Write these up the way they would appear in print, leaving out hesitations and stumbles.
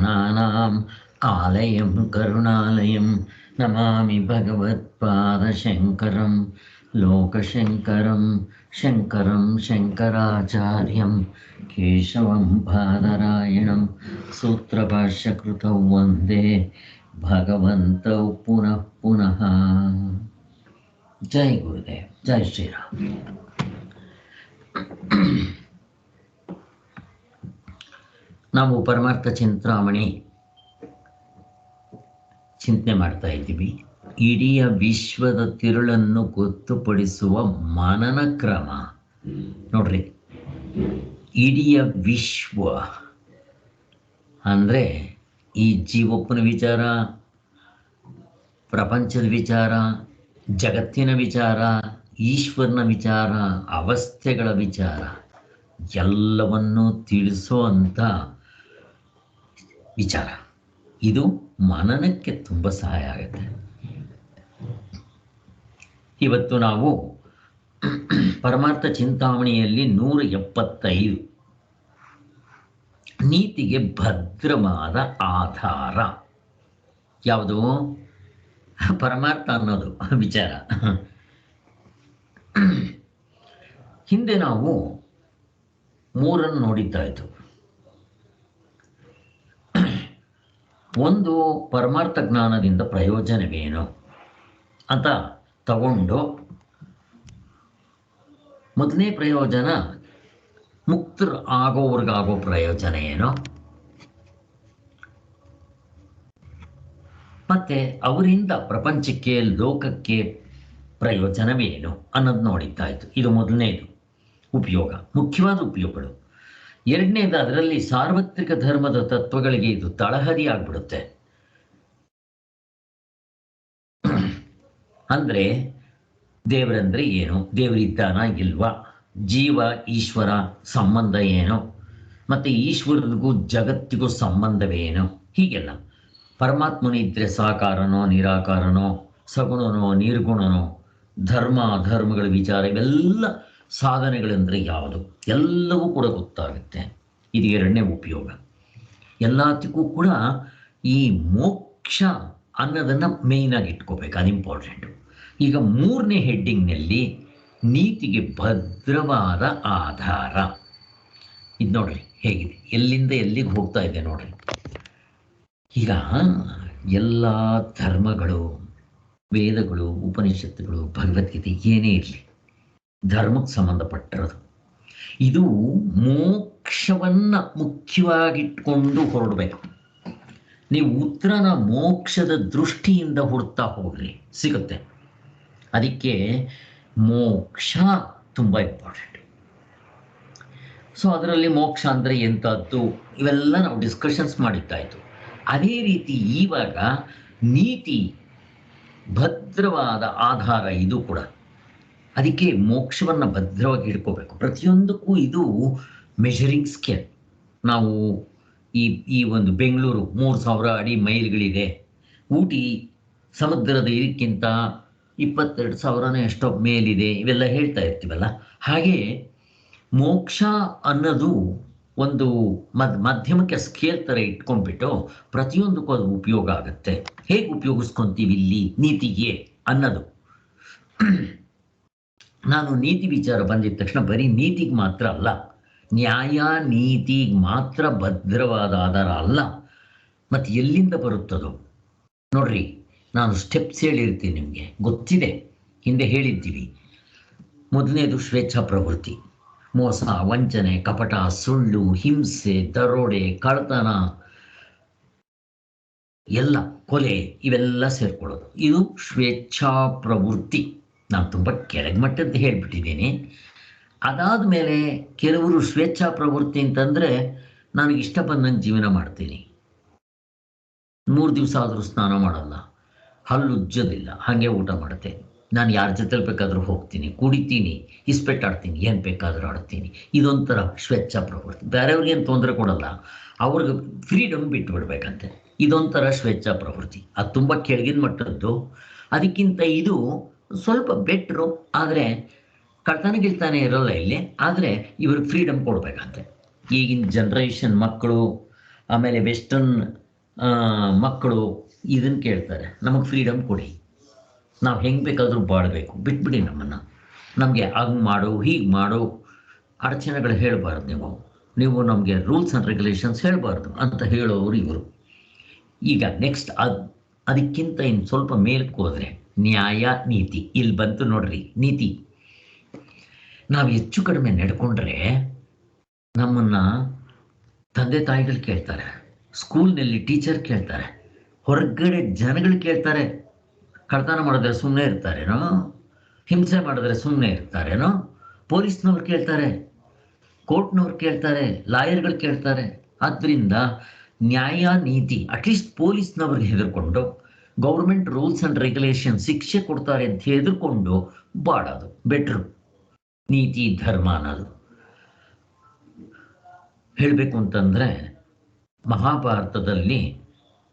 गणानाम् आलयं करुणालयं नमामि भगवत्पादशङ्करं लोकशङ्करं शङ्करं शङ्कराचार्यं केशवं बादरायणं सूत्रभाष्यकृतौ वन्दे भगवन्तौ पुनः पुनः. जय गुरुदेव, जय श्रीराम. ನಾವು ಪರಮಾರ್ಥ ಚಿಂತಾಮಣಿ ಚಿಂತನೆ ಮಾಡ್ತಾ ಇದ್ದೀವಿ. ಇಡೀ ವಿಶ್ವದ ತಿರುಳನ್ನು ಗೊತ್ತುಪಡಿಸುವ ಮನನ ಕ್ರಮ ನೋಡ್ರಿ. ಇಡೀ ವಿಶ್ವ ಅಂದರೆ ಈ ಜೀವಪ್ಪನ ವಿಚಾರ, ಪ್ರಪಂಚದ ವಿಚಾರ, ಜಗತ್ತಿನ ವಿಚಾರ, ಈಶ್ವರನ ವಿಚಾರ, ಅವಸ್ಥೆಗಳ ವಿಚಾರ ಎಲ್ಲವನ್ನೂ ತಿಳಿಸೋ ಅಂಥ ವಿಚಾರ. ಇದು ಮನನಕ್ಕೆ ತುಂಬ ಸಹಾಯ ಆಗುತ್ತೆ. ಇವತ್ತು ನಾವು ಪರಮಾರ್ಥ ಚಿಂತಾಮಣಿಯಲ್ಲಿ 175 ನೀತಿಗೆ ಭದ್ರವಾದ ಆಧಾರ ಯಾವುದು? ಪರಮಾರ್ಥ ಅನ್ನೋದು ವಿಚಾರ. ಹಿಂದೆ ನಾವು 3 ನೋಡಿದ್ದಾಯಿತು. ಒಂದು, ಪರಮಾರ್ಥ ಜ್ಞಾನದಿಂದ ಪ್ರಯೋಜನವೇನು ಅಂತ ತಗೊಂಡು, ಮೊದಲನೇ ಪ್ರಯೋಜನ ಮುಕ್ತರು ಆಗೋವ್ರಿಗಾಗೋ ಪ್ರಯೋಜನ ಏನು, ಮತ್ತೆ ಅವರಿಂದ ಪ್ರಪಂಚಕ್ಕೆ ಲೋಕಕ್ಕೆ ಪ್ರಯೋಜನವೇನು ಅನ್ನೋದು ನೋಡಿದ್ದಾಯಿತು. ಇದು ಮೊದಲನೇದು ಉಪಯೋಗ, ಮುಖ್ಯವಾದ ಉಪಯೋಗಗಳು. ಎರಡನೇದು, ಅದರಲ್ಲಿ ಸಾರ್ವತ್ರಿಕ ಧರ್ಮದ ತತ್ವಗಳಿಗೆ ಇದು ತಳಹದಿ ಆಗ್ಬಿಡುತ್ತೆ. ಅಂದ್ರೆ ದೇವರಂದ್ರೆ ಏನು, ದೇವರಿದ್ದಾನ ಇಲ್ವಾ, ಜೀವ ಈಶ್ವರ ಸಂಬಂಧ ಏನು, ಮತ್ತೆ ಈಶ್ವರನಿಗೂ ಜಗತ್ತಿಗೂ ಸಂಬಂಧವೇನು, ಹೀಗೆಲ್ಲ. ಪರಮಾತ್ಮನ ಇದ್ರೆ ಸಾಕಾರನೋ ನಿರಾಕಾರನೋ, ಸಗುಣನೋ ನಿರ್ಗುಣನೋ, ಧರ್ಮ ಅಧರ್ಮಗಳ ವಿಚಾರ, ಇವೆಲ್ಲ ಸಾಧನೆಗಳೆಂದರೆ ಯಾವುದು, ಎಲ್ಲವೂ ಕೂಡ ಗೊತ್ತಾಗುತ್ತೆ. ಇದು ಎರಡನೇ ಉಪಯೋಗ. ಎಲ್ಲದಕ್ಕೂ ಕೂಡ ಈ ಮೋಕ್ಷ ಅನ್ನೋದನ್ನು ಮೇಯ್ನಾಗಿ ಇಟ್ಕೋಬೇಕು, ಅದು ಇಂಪಾರ್ಟೆಂಟು. ಈಗ 3ನೇ ಹೆಡ್ಡಿಂಗ್ನಲ್ಲಿ ನೀತಿಗೆ ಭದ್ರವಾದ ಆಧಾರ. ಇದು ನೋಡ್ರಿ ಹೇಗಿದೆ, ಎಲ್ಲಿಂದ ಎಲ್ಲಿಗೆ ಹೋಗ್ತಾ ಇದೆ ನೋಡ್ರಿ. ಈಗ ಎಲ್ಲ ಧರ್ಮಗಳು, ವೇದಗಳು, ಉಪನಿಷತ್ತುಗಳು, ಭಗವದ್ಗೀತೆ ಏನೇ ಇರಲಿ ಧರ್ಮಕ್ಕೆ ಸಂಬಂಧಪಟ್ಟಿರೋದು. ಇದು ಮೋಕ್ಷವನ್ನು ಮುಖ್ಯವಾಗಿಟ್ಕೊಂಡು ಹೊರಡಬೇಕು. ನೀವು ಉತ್ತರನ ಮೋಕ್ಷದ ದೃಷ್ಟಿಯಿಂದ ಹುಡುಕ್ತಾ ಹೋಗ್ರಿ, ಸಿಗುತ್ತೆ. ಅದಕ್ಕೆ ಮೋಕ್ಷ ತುಂಬ ಇಂಪಾರ್ಟೆಂಟ್. ಸೊ ಅದರಲ್ಲಿ ಮೋಕ್ಷ ಅಂದರೆ ಎಂಥದ್ದು, ಇವೆಲ್ಲ ನಾವು ಡಿಸ್ಕಷನ್ಸ್ ಮಾಡಿದ್ದಾಯಿತು. ಅದೇ ರೀತಿ ಇವಾಗ ನೀತಿ ಭದ್ರವಾದ ಆಧಾರ ಇದು ಕೂಡ. ಅದಕ್ಕೆ ಮೋಕ್ಷವನ್ನು ಭದ್ರವಾಗಿ ಹಿಡ್ಕೋಬೇಕು. ಪ್ರತಿಯೊಂದಕ್ಕೂ ಇದು ಮೆಷರಿಂಗ್ ಸ್ಕೇಲ್. ನಾವು ಈ ಒಂದು ಬೆಂಗಳೂರು 3000 ಅಡಿ ಮೈಲ್ಗಳಿದೆ, ಊಟಿ ಸಮುದ್ರದ ಇದಕ್ಕಿಂತ 22,000 ಎಷ್ಟೋ ಮೇಲಿದೆ, ಇವೆಲ್ಲ ಹೇಳ್ತಾ ಇರ್ತೀವಲ್ಲ. ಹಾಗೆ ಮೋಕ್ಷ ಅನ್ನೋದು ಒಂದು ಮಾಧ್ಯಮಕ್ಕೆ ಸ್ಕೇಲ್ ಥರ ಇಟ್ಕೊಂಡ್ಬಿಟ್ಟು ಪ್ರತಿಯೊಂದಕ್ಕೂ ಅದು ಉಪಯೋಗ ಆಗುತ್ತೆ. ಹೇಗೆ ಉಪಯೋಗಿಸ್ಕೊತೀವಿ ಇಲ್ಲಿ ನೀತಿಗೆ ಅನ್ನೋದು. ನಾನು ನೀತಿ ವಿಚಾರ ಬಂದಿದ ತಕ್ಷಣ ಬರೀ ನೀತಿಗೆ ಮಾತ್ರ ಅಲ್ಲ, ನ್ಯಾಯ ನೀತಿಗೆ ಮಾತ್ರ ಭದ್ರವಾದ ಆಧಾರ ಅಲ್ಲ, ಮತ್ತು ಎಲ್ಲಿಂದ ಬರುತ್ತದೋ ನೋಡ್ರಿ. ನಾನು ಸ್ಟೆಪ್ಸ್ ಹೇಳಿರ್ತೀನಿ, ನಿಮಗೆ ಗೊತ್ತಿದೆ, ಹಿಂದೆ ಹೇಳಿದ್ದೀವಿ. ಮೊದಲನೇದು ಸ್ವೇಚ್ಛಾ ಪ್ರವೃತ್ತಿ, ಮೋಸ, ವಂಚನೆ, ಕಪಟ, ಸುಳ್ಳು, ಹಿಂಸೆ, ದರೋಡೆ, ಕಳ್ಳತನ, ಎಲ್ಲ ಕೊಲೆ, ಇವೆಲ್ಲ ಸೇರ್ಕೊಳ್ಳೋದು. ಇದು ಸ್ವೇಚ್ಛಾ ಪ್ರವೃತ್ತಿ. ನಾನು ತುಂಬ ಕೆಳಗೆ ಮಟ್ಟದ್ದು ಹೇಳಿಬಿಟ್ಟಿದ್ದೀನಿ. ಅದಾದ ಮೇಲೆ ಕೆಲವರು ಸ್ವೇಚ್ಛಾ ಪ್ರವೃತ್ತಿ ಅಂತಂದರೆ ನನಗೆ ಇಷ್ಟ ಬಂದಂಗೆ ಜೀವನ ಮಾಡ್ತೀನಿ, 3 ದಿವಸ ಆದರೂ ಸ್ನಾನ ಮಾಡಲ್ಲ, ಹಲ್ಲು ಉಜ್ಜೋದಿಲ್ಲ, ಹಾಗೆ ಊಟ ಮಾಡುತ್ತೆ, ನಾನು ಯಾರ ಜೊತೆಲಿ ಬೇಕಾದರೂ ಹೋಗ್ತೀನಿ, ಕುಡಿತೀನಿ, ಇಸ್ಪೆಟ್ಟಾಡ್ತೀನಿ, ಏನು ಬೇಕಾದರೂ ಆಡ್ತೀನಿ. ಇದೊಂಥರ ಸ್ವೇಚ್ಛಾ ಪ್ರವೃತ್ತಿ. ಬೇರೆಯವ್ರಿಗೇನು ತೊಂದರೆ ಕೊಡಲ್ಲ, ಅವ್ರಿಗೆ ಫ್ರೀಡಮ್ ಬಿಟ್ಬಿಡ್ಬೇಕಂತೆ. ಇದೊಂಥರ ಸ್ವೇಚ್ಛಾ ಪ್ರವೃತ್ತಿ. ಅದು ತುಂಬ ಕೆಳಗಿನ ಮಟ್ಟದ್ದು. ಅದಕ್ಕಿಂತ ಇದು ಸ್ವಲ್ಪ ಬೆಟ್ರು. ಆದರೆ ಕಳ್ತನ ಇರಲ್ಲ ಇಲ್ಲಿ, ಆದರೆ ಇವ್ರಿಗೆ ಫ್ರೀಡಮ್ ಕೊಡಬೇಕಂತೆ. ಈಗಿನ ಜನ್ರೇಷನ್ ಮಕ್ಕಳು ಆಮೇಲೆ ವೆಸ್ಟರ್ನ್ ಮಕ್ಕಳು ಇದನ್ನು ಕೇಳ್ತಾರೆ, ನಮಗೆ ಫ್ರೀಡಮ್ ಕೊಡಿ, ನಾವು ಹೆಂಗೆ ಬೇಕಾದರೂ ಬಾಳಬೇಕು, ಬಿಟ್ಬಿಡಿ ನಮ್ಮನ್ನು, ನಮಗೆ ಹಂಗೆ ಮಾಡು ಹೀಗೆ ಮಾಡು ಅಡಚಣೆಗಳು ಹೇಳಬಾರ್ದು, ನೀವು ನಮಗೆ ರೂಲ್ಸ್ ಆ್ಯಂಡ್ ರೆಗ್ಯುಲೇಷನ್ಸ್ ಹೇಳಬಾರ್ದು ಅಂತ ಹೇಳೋರು ಇವರು. ಈಗ ನೆಕ್ಸ್ಟ್ ಅದಕ್ಕಿಂತ ಇನ್ನು ಸ್ವಲ್ಪ ಮೇಲಕ್ಕೆ ಹೋದರೆ ನ್ಯಾಯ ನೀತಿ. ಇಲ್ಲಿ ಬಂತು ನೋಡ್ರಿ ನೀತಿ. ನಾವು ಹೆಚ್ಚು ಕಡಿಮೆ ನಡ್ಕೊಂಡ್ರೆ ನಮ್ಮನ್ನು ತಂದೆ ತಾಯಿಗಳು ಕೇಳ್ತಾರೆ, ಸ್ಕೂಲ್ನಲ್ಲಿ ಟೀಚರ್ ಕೇಳ್ತಾರೆ, ಹೊರಗಡೆ ಜನಗಳು ಕೇಳ್ತಾರೆ. ಕಳ್ತನ ಮಾಡಿದ್ರೆ ಸುಮ್ಮನೆ ಇರ್ತಾರೇನೋ, ಹಿಂಸೆ ಮಾಡಿದ್ರೆ ಸುಮ್ಮನೆ ಇರ್ತಾರೇನೋ, ಪೊಲೀಸ್ನವ್ರು ಕೇಳ್ತಾರೆ, ಕೋರ್ಟ್ನವ್ರು ಕೇಳ್ತಾರೆ, ಲಾಯರ್ಗಳು ಕೇಳ್ತಾರೆ. ಆದ್ದರಿಂದ ನ್ಯಾಯ ನೀತಿ, ಅಟ್ಲೀಸ್ಟ್ ಪೊಲೀಸ್ನವ್ರಿಗೆ ಹೆದರ್ಕೊಂಡು ಗೌರ್ಮೆಂಟ್ ರೂಲ್ಸ್ ಆ್ಯಂಡ್ ರೆಗ್ಯುಲೇಷನ್ ಶಿಕ್ಷೆ ಕೊಡ್ತಾರೆ ಅಂತ ಹೆದರ್ಕೊಂಡು ಬಾಳೋದು ಬೆಟ್ರು. ನೀತಿ ಧರ್ಮ ಅನ್ನೋದು ಹೇಳಬೇಕು ಅಂತಂದರೆ ಮಹಾಭಾರತದಲ್ಲಿ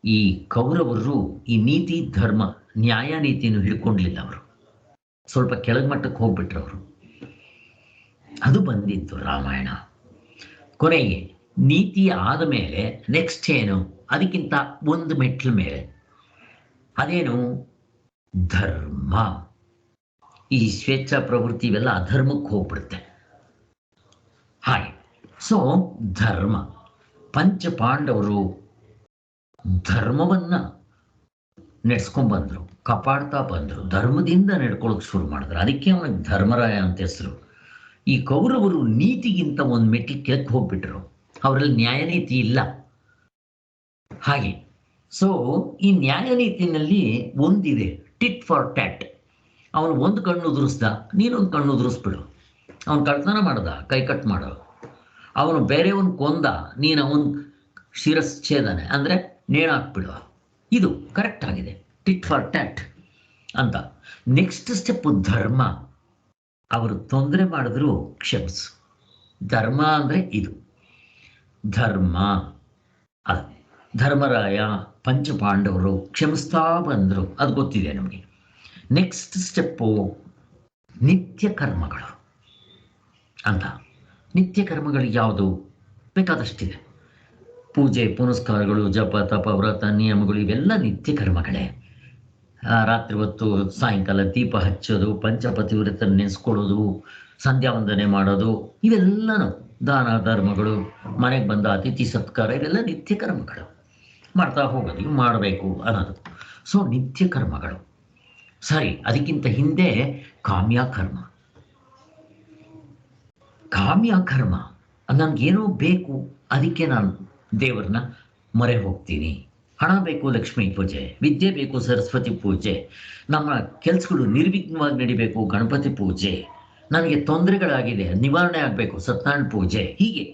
ಈ ಕೌರವರು ಈ ನೀತಿ ಧರ್ಮ ನ್ಯಾಯ ನೀತಿನೂ ಹಿಡ್ಕೊಂಡ್ಲಿಲ್ಲ. ಅವರು ಸ್ವಲ್ಪ ಕೆಳಗೆ ಮಟ್ಟಕ್ಕೆ ಹೋಗ್ಬಿಟ್ರು ಅವರು. ಅದು ಬಂದಿತ್ತು ರಾಮಾಯಣ. ಕೊನೆಗೆ ನೀತಿ ಆದ ಮೇಲೆ ನೆಕ್ಸ್ಟ್ ಏನು, ಅದಕ್ಕಿಂತ ಒಂದು ಮೆಟ್ಲ ಮೇಲೆ ಅದೇನು, ಧರ್ಮ. ಈ ಸ್ವೇಚ್ಛಾ ಪ್ರವೃತ್ತಿ ಇವೆಲ್ಲ ಅಧರ್ಮಕ್ಕೆ ಹೋಗ್ಬಿಡುತ್ತೆ. ಹಾಗೆ ಸೊ ಧರ್ಮ, ಪಂಚಪಾಂಡವರು ಧರ್ಮವನ್ನ ನಡೆಸ್ಕೊಂಡ್ಬಂದರು, ಕಾಪಾಡ್ತಾ ಬಂದರು, ಧರ್ಮದಿಂದ ನಡ್ಕೊಳ್ಳೋಕೆ ಶುರು ಮಾಡಿದ್ರು. ಅದಕ್ಕೆ ಅವನಿಗೆ ಧರ್ಮರಾಯ ಅಂತ ಹೆಸರು. ಈ ಕೌರವರು ನೀತಿಗಿಂತ ಒಂದು ಮೆಟ್ಲು ಕೆಳಕ್ಕೆ ಹೋಗ್ಬಿಟ್ರು, ಅವರಲ್ಲಿ ನ್ಯಾಯ ನೀತಿ ಇಲ್ಲ. ಹಾಗೆ ಸೊ ಈ ನ್ಯಾಯ ನೀತಿನಲ್ಲಿ ಒಂದಿದೆ, ಟಿಟ್ ಫಾರ್ ಟ್ಯಾಟ್. ಅವನು ಒಂದು ಕಣ್ಣು ಉದುರಿಸ್ದ, ನೀನೊಂದು ಕಣ್ಣು ಉದುರಿಸ್ಬಿಡು. ಅವನು ಕಳ್ತನ ಮಾಡ್ದ, ಕೈ ಕಟ್ ಮಾಡೋ. ಅವನು ಬೇರೆಯವನು ಕೊಂದ, ನೀನು ಅವನು ಶಿರಶ್ಛೇದನೆ ಅಂದರೆ ನೇಣಾಕ್ಬಿಡುವ. ಇದು ಕರೆಕ್ಟ್ ಆಗಿದೆ, ಟಿಟ್ ಫಾರ್ ಟ್ಯಾಟ್ ಅಂತ. ನೆಕ್ಸ್ಟ್ ಸ್ಟೆಪ್ ಧರ್ಮ. ಅವರು ತೊಂದರೆ ಮಾಡಿದ್ರು ಕ್ಷಮಿಸು. ಧರ್ಮ ಅಂದರೆ ಇದು ಧರ್ಮ. ಧರ್ಮರಾಯ ಪಂಚಪಾಂಡವರು ಕ್ಷಮಿಸ್ತಾ ಬಂದರು, ಅದು ಗೊತ್ತಿದೆ ನಮಗೆ. ನೆಕ್ಸ್ಟ್ ಸ್ಟೆಪ್ಪು ನಿತ್ಯ ಕರ್ಮಗಳು ಅಂತ. ನಿತ್ಯ ಕರ್ಮಗಳು ಯಾವುದು ಬೇಕಾದಷ್ಟಿದೆ. ಪೂಜೆ ಪುನಸ್ಕಾರಗಳು, ಜಪ ತಪ ವ್ರತ ನಿಯಮಗಳು, ಇವೆಲ್ಲ ನಿತ್ಯ ಕರ್ಮಗಳೇ. ರಾತ್ರಿ ಹೊತ್ತು ಸಾಯಂಕಾಲ ದೀಪ ಹಚ್ಚೋದು, ಪಂಚಪತಿವ್ರತ ನೆನೆಸ್ಕೊಳ್ಳೋದು, ಸಂಧ್ಯಾ ವಂದನೆ ಮಾಡೋದು, ಇವೆಲ್ಲನೂ ದಾನ ಧರ್ಮಗಳು, ಮನೆಗೆ ಬಂದ ಅತಿಥಿ ಸತ್ಕಾರ, ಇವೆಲ್ಲ ನಿತ್ಯ ಕರ್ಮಗಳು. ಮಾಡ್ತಾ ಹೋಗೋದು, ಇವು ಮಾಡಬೇಕು ಅನ್ನೋದು. ಸೊ ನಿತ್ಯ ಕರ್ಮಗಳು ಸರಿ. ಅದಕ್ಕಿಂತ ಹಿಂದೆ ಕಾಮ್ಯ ಕರ್ಮ. ಕಾಮ್ಯ ಕರ್ಮ ನನಗೇನೋ ಬೇಕು, ಅದಕ್ಕೆ ನಾನು ದೇವರನ್ನ ಮೊರೆ ಹೋಗ್ತೀನಿ. ಹಣ ಬೇಕು, ಲಕ್ಷ್ಮೀ ಪೂಜೆ. ವಿದ್ಯೆ ಬೇಕು, ಸರಸ್ವತಿ ಪೂಜೆ. ನಮ್ಮ ಕೆಲಸಗಳು ನಿರ್ವಿಘ್ನವಾಗಿ ನಡಿಬೇಕು, ಗಣಪತಿ ಪೂಜೆ. ನನಗೆ ತೊಂದರೆಗಳಾಗಿದೆ, ನಿವಾರಣೆ ಆಗಬೇಕು, ಸತ್ಯನಾರಾಯಣ ಪೂಜೆ. ಹೀಗೆ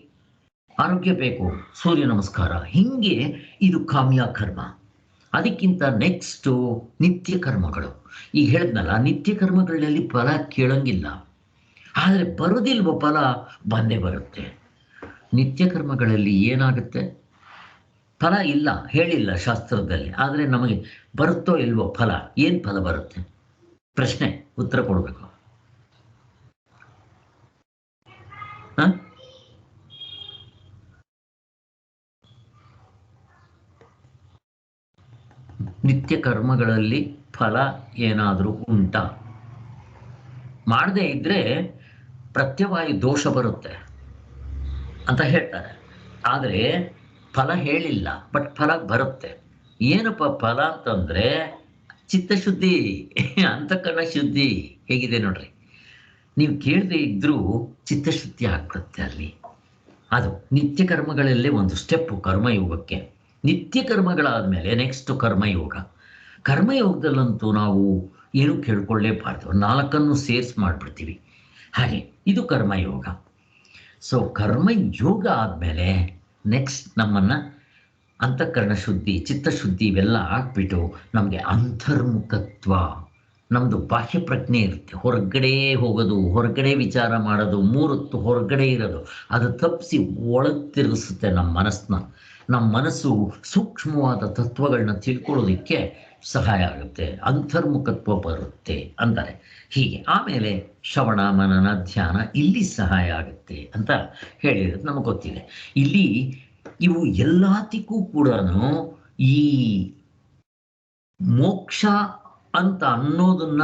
ಆರೋಗ್ಯ ಬೇಕು, ಸೂರ್ಯ ನಮಸ್ಕಾರ. ಹೀಗೆ ಇದು ಕಾಮ್ಯ ಕರ್ಮ. ಅದಕ್ಕಿಂತ ನೆಕ್ಸ್ಟು ನಿತ್ಯ ಕರ್ಮಗಳು. ಈಗ ಹೇಳಿದ್ನಲ್ಲ, ನಿತ್ಯ ಕರ್ಮಗಳಲ್ಲಿ ಫಲ ಕೇಳಂಗಿಲ್ಲ, ಆದರೆ ಬರೋದಿಲ್ವೋ ಫಲ ಬಂದೇ ಬರುತ್ತೆ. ನಿತ್ಯ ಕರ್ಮಗಳಲ್ಲಿ ಏನಾಗುತ್ತೆ, ಫಲ ಇಲ್ಲ, ಹೇಳಿಲ್ಲ ಶಾಸ್ತ್ರದಲ್ಲಿ, ಆದರೆ ನಮಗೆ ಬರುತ್ತೋ ಇಲ್ವೋ ಫಲ. ಏನು ಫಲ ಬರುತ್ತೆ? ಪ್ರಶ್ನೆ, ಉತ್ತರ ಕೊಡಬೇಕು. ನಿತ್ಯ ಕರ್ಮಗಳಲ್ಲಿ ಫಲ ಏನಾದರೂ ಉಂಟಾ? ಮಾಡದೇ ಇದ್ರೆ ಪ್ರತ್ಯವಾಯು ದೋಷ ಬರುತ್ತೆ ಅಂತ ಹೇಳ್ತಾರೆ. ಆದರೆ ಫಲ ಹೇಳಿಲ್ಲ, ಬಟ್ ಫಲ ಬರುತ್ತೆ. ಏನಪ್ಪ ಫಲ ಅಂತಂದರೆ ಚಿತ್ತಶುದ್ಧಿ, ಅಂತಃಕರಣ ಶುದ್ಧಿ. ಹೇಗಿದೆ ನೋಡ್ರಿ, ನೀವು ಕೇಳದೆ ಇದ್ರೂ ಚಿತ್ತಶುದ್ಧಿ ಆಗ್ಬಿಡುತ್ತೆ ಅಲ್ಲಿ. ಅದು ನಿತ್ಯ ಕರ್ಮಗಳಲ್ಲೇ ಒಂದು ಸ್ಟೆಪ್ಪು ಕರ್ಮಯೋಗಕ್ಕೆ. ನಿತ್ಯ ಕರ್ಮಗಳಾದಮೇಲೆ ನೆಕ್ಸ್ಟ್ ಕರ್ಮಯೋಗ. ಕರ್ಮಯೋಗದಲ್ಲಂತೂ ನಾವು ಏನು ಕೇಳ್ಕೊಳ್ಳೇಬಾರ್ದು, ನಾಲ್ಕನ್ನು ಸೇರಿಸಿ ಮಾಡಿಬಿಡ್ತೀವಿ. ಹಾಗೆ ಇದು ಕರ್ಮಯೋಗ. ಸೊ ಕರ್ಮಯೋಗ ಆದಮೇಲೆ ನೆಕ್ಸ್ಟ್ ನಮ್ಮನ್ನು ಅಂತಃಕರಣ ಶುದ್ಧಿ, ಚಿತ್ತಶುದ್ಧಿ ಇವೆಲ್ಲ ಆಗ್ಬಿಟ್ಟು ನಮಗೆ ಅಂತರ್ಮುಖತ್ವ, ನಮ್ಮದು ಬಾಹ್ಯ ಪ್ರಜ್ಞೆ ಇರುತ್ತೆ. ಹೊರಗಡೆ ಹೋಗೋದು, ಹೊರಗಡೆ ವಿಚಾರ ಮಾಡೋದು, ಮೂರೊತ್ತು ಹೊರಗಡೆ ಇರೋದು, ಅದು ತಪ್ಪಿಸಿ ಒಳಗೆ ತಿರುಗಿಸುತ್ತೆ ನಮ್ಮ ಮನಸ್ಸನ್ನ. ನಮ್ಮ ಮನಸ್ಸು ಸೂಕ್ಷ್ಮವಾದ ತತ್ವಗಳನ್ನ ತಿಳ್ಕೊಳ್ಳೋದಕ್ಕೆ ಸಹಾಯ ಆಗುತ್ತೆ, ಅಂತರ್ಮುಖತ್ವ ಬರುತ್ತೆ ಅಂತಾರೆ. ಹೀಗೆ ಆಮೇಲೆ ಶ್ರವಣ ಮನನ ಧ್ಯಾನ ಇಲ್ಲಿ ಸಹಾಯ ಆಗುತ್ತೆ ಅಂತ ಹೇಳಿರೋದು ನಮಗೆ ಗೊತ್ತಿದೆ. ಇಲ್ಲಿ ಇವು ಎಲ್ಲದಕ್ಕೂ ಕೂಡ ಈ ಮೋಕ್ಷ ಅಂತ ಅನ್ನೋದನ್ನ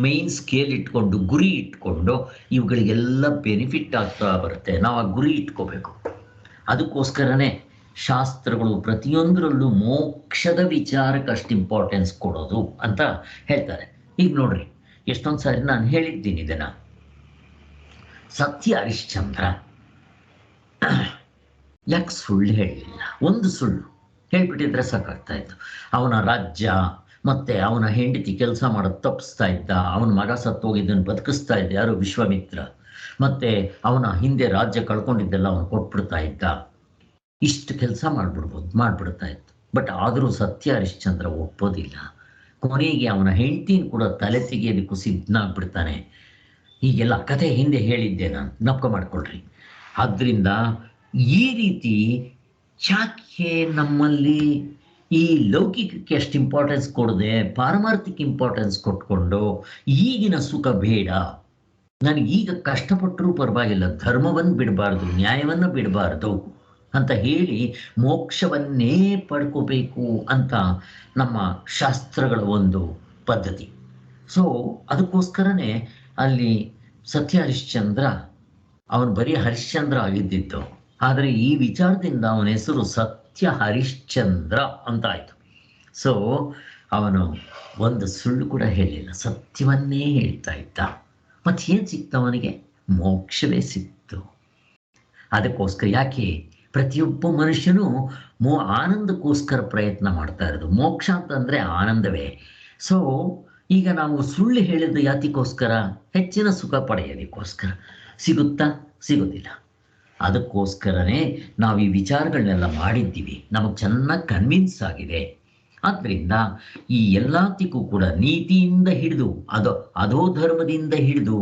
ಮೈನ್ ಸ್ಕೇಲ್ ಇಟ್ಕೊಂಡು ಗುರಿ ಇಟ್ಕೊಂಡು ಇವುಗಳಿಗೆಲ್ಲ ಬೆನಿಫಿಟ್ ಆಗ್ತಾ ಬರುತ್ತೆ. ನಾವು ಆ ಗುರಿ ಇಟ್ಕೋಬೇಕು. ಅದಕ್ಕೋಸ್ಕರನೇ ಶಾಸ್ತ್ರಗಳು ಪ್ರತಿಯೊಂದರಲ್ಲೂ ಮೋಕ್ಷದ ವಿಚಾರಕ್ಕೆ ಅಷ್ಟು ಇಂಪಾರ್ಟೆನ್ಸ್ ಕೊಡೋದು ಅಂತ ಹೇಳ್ತಾರೆ. ಈಗ ನೋಡ್ರಿ, ಎಷ್ಟೊಂದು ಸಾರಿ ನಾನು ಹೇಳಿದ್ದೀನಿ ಇದನ್ನ. ಸತ್ಯ ಹರಿಶ್ಚಂದ್ರ ಯಾಕೆ ಸುಳ್ಳು ಹೇಳಲಿಲ್ಲ? ಒಂದು ಸುಳ್ಳು ಹೇಳ್ಬಿಟ್ಟಿದ್ರೆ ಸಾಕಾಗ್ತಾ ಇತ್ತು. ಅವನ ರಾಜ್ಯ ಮತ್ತೆ ಅವನ ಹೆಂಡತಿ ಕೆಲಸ ಮಾಡೋದು ತಪ್ಪಿಸ್ತಾ ಇದ್ದ, ಅವನ ಮಗ ಸತ್ತೋಗಿದ್ದನ್ನು ಬದುಕಿಸ್ತಾ ಇದ್ದ ಯಾರು ವಿಶ್ವಾಮಿತ್ರ, ಮತ್ತೆ ಅವನ ಹಿಂದೆ ರಾಜ್ಯ ಕಳ್ಕೊಂಡಿದ್ದೆಲ್ಲ ಅವನು ಕೊಟ್ಬಿಡ್ತಾ ಇದ್ದ. ಇಷ್ಟು ಕೆಲಸ ಮಾಡ್ಬಿಡ್ತಾ ಇತ್ತು. ಬಟ್ ಆದರೂ ಸತ್ಯ ಹರಿಶ್ಚಂದ್ರ ಒಪ್ಪೋದಿಲ್ಲ. ಕೊನೆಗೆ ಅವನ ಹೆಂಡತಿನ ಕೂಡ ತಲೆ ತೆಗೆಯೋದಕ್ಕೂ ಸಿದ್ಧನಾಗ್ಬಿಡ್ತಾನೆ. ಹೀಗೆಲ್ಲ ಕಥೆ ಹಿಂದೆ ಹೇಳಿದ್ದೆ ನಾನು, ಜ್ಞಾಪಕ ಮಾಡ್ಕೊಳ್ರಿ. ಆದ್ರಿಂದ ಈ ರೀತಿ ಯಾಕೆ ನಮ್ಮಲ್ಲಿ ಈ ಲೌಕಿಕಕ್ಕೆ ಅಷ್ಟು ಇಂಪಾರ್ಟೆನ್ಸ್ ಕೊಡದೆ ಪಾರಮಾರ್ಥಿಕ ಇಂಪಾರ್ಟೆನ್ಸ್ ಕೊಟ್ಕೊಂಡು ಈಗಿನ ಸುಖ ಬೇಡ, ನನಗೆ ಈಗ ಕಷ್ಟಪಟ್ಟರೂ ಪರವಾಗಿಲ್ಲ, ಧರ್ಮವನ್ನು ಬಿಡಬಾರ್ದು, ನ್ಯಾಯವನ್ನು ಬಿಡಬಾರ್ದು ಅಂತ ಹೇಳಿ ಮೋಕ್ಷವನ್ನೇ ಪಡ್ಕೋಬೇಕು ಅಂತ ನಮ್ಮ ಶಾಸ್ತ್ರಗಳ ಒಂದು ಪದ್ಧತಿ. ಸೊ ಅದಕ್ಕೋಸ್ಕರನೇ ಅಲ್ಲಿ ಸತ್ಯ ಹರಿಶ್ಚಂದ್ರ ಅವನು ಬರೀ ಹರಿಶ್ಚಂದ್ರ ಆಗಿದ್ದಿತ್ತು, ಆದರೆ ಈ ವಿಚಾರದಿಂದ ಅವನ ಹೆಸರು ಸತ್ಯ ಹರಿಶ್ಚಂದ್ರ ಅಂತ ಆಯಿತು. ಸೊ ಅವನು ಒಂದು ಸುಳ್ಳು ಕೂಡ ಹೇಳಿಲ್ಲ, ಸತ್ಯವನ್ನೇ ಹೇಳ್ತಾ ಇದ್ದ. ಮತ್ತೇನು ಸಿಕ್ತು ಅವನಿಗೆ? ಮೋಕ್ಷವೇ ಸಿಕ್ತು. ಅದಕ್ಕೋಸ್ಕರ ಯಾಕೆ ಪ್ರತಿಯೊಬ್ಬ ಮನುಷ್ಯನೂ ಆನಂದಕ್ಕೋಸ್ಕರ ಪ್ರಯತ್ನ ಮಾಡ್ತಾ ಇರೋದು. ಮೋಕ್ಷ ಅಂತಂದರೆ ಆನಂದವೇ. ಸೊ ಈಗ ನಾವು ಸುಳ್ಳು ಹೇಳಿದ ಯಾತಿಗೋಸ್ಕರ? ಹೆಚ್ಚಿನ ಸುಖ ಪಡೆಯೋದಕ್ಕೋಸ್ಕರ. ಸಿಗುತ್ತಾ? ಸಿಗೋದಿಲ್ಲ. ಅದಕ್ಕೋಸ್ಕರನೇ ನಾವು ಈ ವಿಚಾರಗಳನ್ನೆಲ್ಲ ಮಾಡಿದ್ದೀವಿ, ನಮಗೆ ಚೆನ್ನಾಗಿ ಕನ್ವಿನ್ಸ್ ಆಗಿದೆ. ಆದ್ದರಿಂದ ಈ ಎಲ್ಲದಕ್ಕೂ ಕೂಡ ನೀತಿಯಿಂದ ಹಿಡಿದು ಅದೋ ಧರ್ಮದಿಂದ ಹಿಡಿದು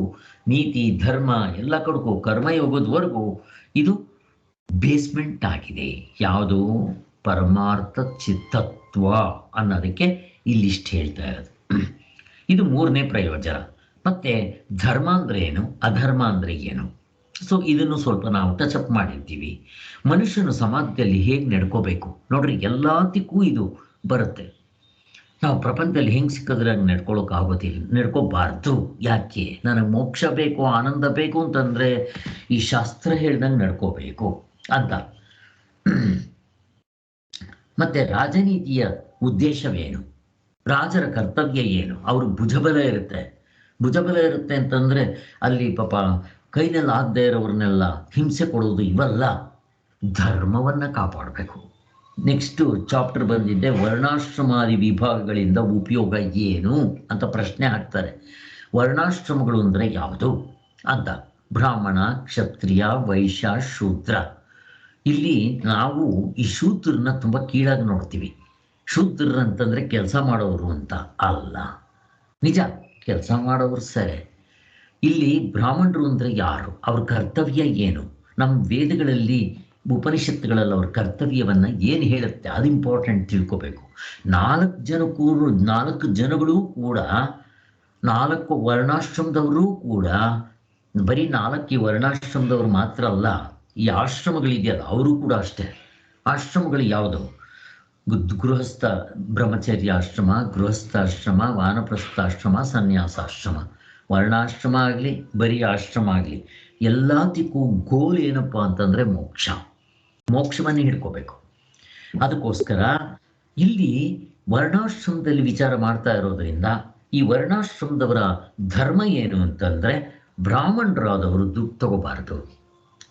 ನೀತಿ ಧರ್ಮ ಎಲ್ಲ ಕಡೆಗೂ ಕರ್ಮಯೋಗದವರೆಗೂ ಇದು ಬೇಸ್ಮೆಂಟ್ ಆಗಿದೆ. ಯಾವುದು? ಪರಮಾರ್ಥ ಚಿತ್ತತ್ವ ಅನ್ನೋದಕ್ಕೆ ಇಲ್ಲಿಷ್ಟು ಹೇಳ್ತಾ ಇರೋದು. ಇದು ಮೂರನೇ ಪ್ರಯೋಜನ. ಮತ್ತೆ ಧರ್ಮ ಅಂದರೆ ಏನು, ಅಧರ್ಮ ಅಂದರೆ ಏನು? ಸೊ ಇದನ್ನು ಸ್ವಲ್ಪ ನಾವು ಟಚ್ ಅಪ್ ಮಾಡಿರ್ತೀವಿ. ಮನುಷ್ಯನು ಸಮಾಜದಲ್ಲಿ ಹೇಗೆ ನಡ್ಕೋಬೇಕು ನೋಡ್ರಿ, ಎಲ್ಲದಕ್ಕೂ ಇದು ಬರುತ್ತೆ. ನಾವು ಪ್ರಪಂಚದಲ್ಲಿ ಹೆಂಗೆ ಸಿಕ್ಕಿದ್ರೆ ಹಂಗೆ ನಡ್ಕೊಳ್ಳೋಕ್ಕಾಗೋದಿಲ್ಲ, ನಡ್ಕೋಬಾರ್ದು. ಯಾಕೆ? ನನಗೆ ಮೋಕ್ಷ ಬೇಕು, ಆನಂದ ಬೇಕು ಅಂತಂದರೆ ಈ ಶಾಸ್ತ್ರ ಹೇಳ್ದಂಗೆ ನಡ್ಕೋಬೇಕು ಅಂತ. ಮತ್ತೆ ರಾಜನೀತಿಯ ಉದ್ದೇಶವೇನು? ರಾಜರ ಕರ್ತವ್ಯ ಏನು? ಅವ್ರ ಭುಜಬಲ ಇರುತ್ತೆ ಅಂತಂದರೆ ಅಲ್ಲಿ ಪಾಪ ಕೈನಲ್ಲಿ ಆಗದೆ ಇರೋವ್ರನ್ನೆಲ್ಲ ಹಿಂಸೆ ಕೊಡೋದು ಇವೆಲ್ಲ ಧರ್ಮವನ್ನು ಕಾಪಾಡಬೇಕು. ನೆಕ್ಸ್ಟು ಚಾಪ್ಟರ್ ಬಂದಿದ್ದೆ ವರ್ಣಾಶ್ರಮಾದಿ ವಿಭಾಗಗಳಿಂದ ಉಪಯೋಗ ಏನು ಅಂತ ಪ್ರಶ್ನೆ ಹಾಕ್ತಾರೆ. ವರ್ಣಾಶ್ರಮಗಳು ಅಂದರೆ ಯಾವುದು ಅಂತ. ಬ್ರಾಹ್ಮಣ, ಕ್ಷತ್ರಿಯ, ವೈಶ್ಯ, ಶೂದ್ರ. ಇಲ್ಲಿ ನಾವು ಈ ಶೂದ್ರನ್ನ ತುಂಬ ಕೀಳಾಗಿ ನೋಡ್ತೀವಿ. ಶೂದ್ರರು ಅಂತಂದರೆ ಕೆಲಸ ಮಾಡೋರು ಅಂತ ಅಲ್ಲ. ನಿಜ, ಕೆಲಸ ಮಾಡೋರು ಸರಿ. ಇಲ್ಲಿ ಬ್ರಾಹ್ಮಣರು ಅಂದರೆ ಯಾರು? ಅವ್ರ ಕರ್ತವ್ಯ ಏನು? ನಮ್ಮ ವೇದಗಳಲ್ಲಿ ಉಪನಿಷತ್ತುಗಳಲ್ಲಿ ಅವ್ರ ಕರ್ತವ್ಯವನ್ನು ಏನು ಹೇಳುತ್ತೆ ಅದು ಇಂಪಾರ್ಟೆಂಟ್ ತಿಳ್ಕೋಬೇಕು. 4 ಜನಗಳು ಕೂಡ 4 ವರ್ಣಾಶ್ರಮದವರು ಕೂಡ ಬರೀ 4 ವರ್ಣಾಶ್ರಮದವರು ಮಾತ್ರ ಅಲ್ಲ, ಈ ಆಶ್ರಮಗಳಿದೆಯಲ್ಲ ಅವರು ಕೂಡ ಅಷ್ಟೇ. ಆಶ್ರಮಗಳು ಯಾವುದು? ಗೃಹಸ್ಥ ಬ್ರಹ್ಮಚರ್ಯಾಶ್ರಮ, ಗೃಹಸ್ಥಾಶ್ರಮ, ವಾನಪ್ರಸ್ಥಾಶ್ರಮ, ಸನ್ಯಾಸಾಶ್ರಮ. ವರ್ಣಾಶ್ರಮ ಆಗಲಿ ಬರೀ ಆಶ್ರಮ ಆಗಲಿ ಎಲ್ಲದಕ್ಕೂ ಗೋಲ್ ಏನಪ್ಪ ಅಂತಂದರೆ ಮೋಕ್ಷವನ್ನೇ ಹಿಡ್ಕೋಬೇಕು. ಅದಕ್ಕೋಸ್ಕರ ಇಲ್ಲಿ ವರ್ಣಾಶ್ರಮದಲ್ಲಿ ವಿಚಾರ ಮಾಡ್ತಾ ಇರೋದ್ರಿಂದ ಈ ವರ್ಣಾಶ್ರಮದವರ ಧರ್ಮ ಏನು ಅಂತಂದರೆ ಬ್ರಾಹ್ಮಣರಾದವರು ದುಡ್ಡು ತಗೋಬಾರ್ದು.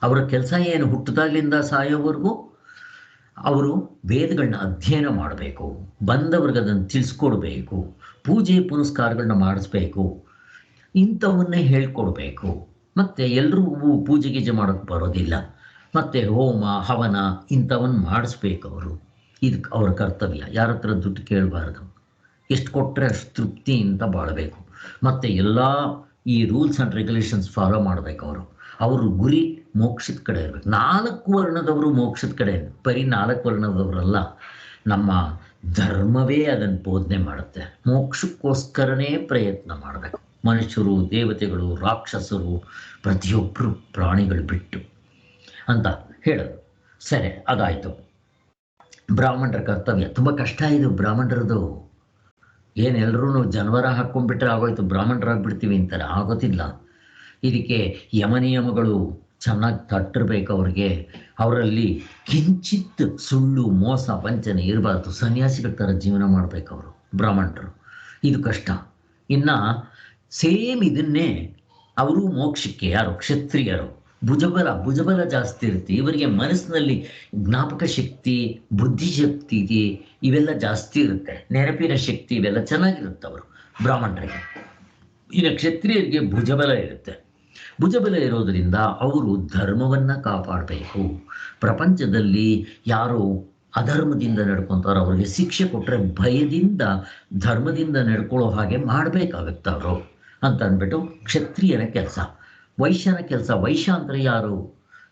ಅವರ ಕೆಲಸ ಏನು? ಹುಟ್ಟಿದಾಗಲಿಂದ ಸಾಯೋವರೆಗೂ ಅವರು ವೇದಗಳನ್ನ ಅಧ್ಯಯನ ಮಾಡಬೇಕು, ಬಂದವ್ರಿಗೆ ಅದನ್ನು ತಿಳಿಸ್ಕೊಡ್ಬೇಕು, ಪೂಜೆ ಪುನಸ್ಕಾರಗಳನ್ನ ಮಾಡಿಸ್ಬೇಕು, ಇಂಥವನ್ನೇ ಹೇಳ್ಕೊಡ್ಬೇಕು. ಮತ್ತು ಎಲ್ರಿಗೂ ಪೂಜೆ ಗೀಜೆ ಮಾಡೋಕ್ಕೆ ಬರೋದಿಲ್ಲ. ಮತ್ತು ಹೋಮ ಹವನ ಇಂಥವನ್ನು ಮಾಡಿಸ್ಬೇಕು ಅವರು. ಇದಕ್ಕೆ ಅವ್ರ ಕರ್ತವ್ಯ. ಯಾರ ಹತ್ರ ದುಡ್ಡು ಕೇಳಬಾರ್ದು, ಎಷ್ಟು ಕೊಟ್ಟರೆ ಅಷ್ಟು ತೃಪ್ತಿಯಿಂದ ಬಾಳಬೇಕು. ಮತ್ತು ಎಲ್ಲ ಈ ರೂಲ್ಸ್ ಆ್ಯಂಡ್ ರೆಗ್ಯುಲೇಷನ್ಸ್ ಫಾಲೋ ಮಾಡಬೇಕು. ಅವ್ರ ಗುರಿ ಮೋಕ್ಷದ ಕಡೆ ಇರಬೇಕು. 4 ವರ್ಣದವರು ಮೋಕ್ಷದ ಕಡೆ, ಬರೀ 4 ವರ್ಣದವರಲ್ಲ, ನಮ್ಮ ಧರ್ಮವೇ ಅದನ್ನು ಬೋಧನೆ ಮಾಡುತ್ತೆ. ಮೋಕ್ಷಕ್ಕೋಸ್ಕರನೇ ಪ್ರಯತ್ನ ಮಾಡಬೇಕು. ಮನುಷ್ಯರು, ದೇವತೆಗಳು, ರಾಕ್ಷಸರು, ಪ್ರತಿಯೊಬ್ಬರು ಪ್ರಾಣಿಗಳು ಬಿಟ್ಟು ಅಂತ ಹೇಳೋದು. ಸರಿ, ಅದಾಯಿತು. ಬ್ರಾಹ್ಮಣರ ಕರ್ತವ್ಯ ತುಂಬ ಕಷ್ಟ ಇದು ಬ್ರಾಹ್ಮಣರದು. ಏನು ಎಲ್ಲರೂ ಜನವರ ಹಾಕ್ಕೊಂಡ್ಬಿಟ್ರೆ ಆಗೋಯ್ತು, ಬ್ರಾಹ್ಮಣರಾಗ್ಬಿಡ್ತೀವಿ ಅಂತಾರೆ, ಆಗೋದಿಲ್ಲ. ಇದಕ್ಕೆ ಯಮನಿಯಮಗಳು ಚೆನ್ನಾಗಿ ತಟ್ಟಿರ್ಬೇಕು ಅವ್ರಿಗೆ. ಅವರಲ್ಲಿ ಕಿಂಚಿತ್ ಸುಳ್ಳು ಮೋಸ ವಂಚನೆ ಇರಬಾರ್ದು. ಸನ್ಯಾಸಿಗಳ ಥರ ಜೀವನ ಮಾಡಬೇಕು ಅವರು ಬ್ರಾಹ್ಮಣರು. ಇದು ಕಷ್ಟ. ಇನ್ನು ಸೇಮ್ ಇದನ್ನೇ ಅವರು ಮೋಕ್ಷಕ್ಕೆ ಯಾರು ಕ್ಷತ್ರಿಯರು ಭುಜಬಲ ಜಾಸ್ತಿ ಇರುತ್ತೆ ಇವರಿಗೆ. ಮನಸ್ಸಿನಲ್ಲಿ ಜ್ಞಾಪಕ ಶಕ್ತಿ, ಬುದ್ಧಿಶಕ್ತಿ ಇವೆಲ್ಲ ಜಾಸ್ತಿ ಇರುತ್ತೆ, ನೆನಪಿನ ಶಕ್ತಿ ಇವೆಲ್ಲ ಚೆನ್ನಾಗಿರುತ್ತೆ ಅವರು ಬ್ರಾಹ್ಮಣರಿಗೆ. ಇನ್ನು ಕ್ಷತ್ರಿಯರಿಗೆ ಭುಜಬಲ ಇರುತ್ತೆ. ಭುಜಬಲ ಇರೋದರಿಂದ ಅವರು ಧರ್ಮವನ್ನು ಕಾಪಾಡಬೇಕು. ಪ್ರಪಂಚದಲ್ಲಿ ಯಾರು ಅಧರ್ಮದಿಂದ ನಡ್ಕೊತಾರೋ ಅವರಿಗೆ ಶಿಕ್ಷೆ ಕೊಟ್ಟರೆ ಭಯದಿಂದ ಧರ್ಮದಿಂದ ನಡ್ಕೊಳ್ಳೋ ಹಾಗೆ ಮಾಡಬೇಕಾಗತ್ತೆ ಅವರು ಅಂತ ಅಂದ್ಬಿಟ್ಟು ಕ್ಷತ್ರಿಯನ ಕೆಲಸ. ವೈಶ್ಯನ ಕೆಲಸ, ವೈಶ್ಯ ಅಂದರೆ ಯಾರು?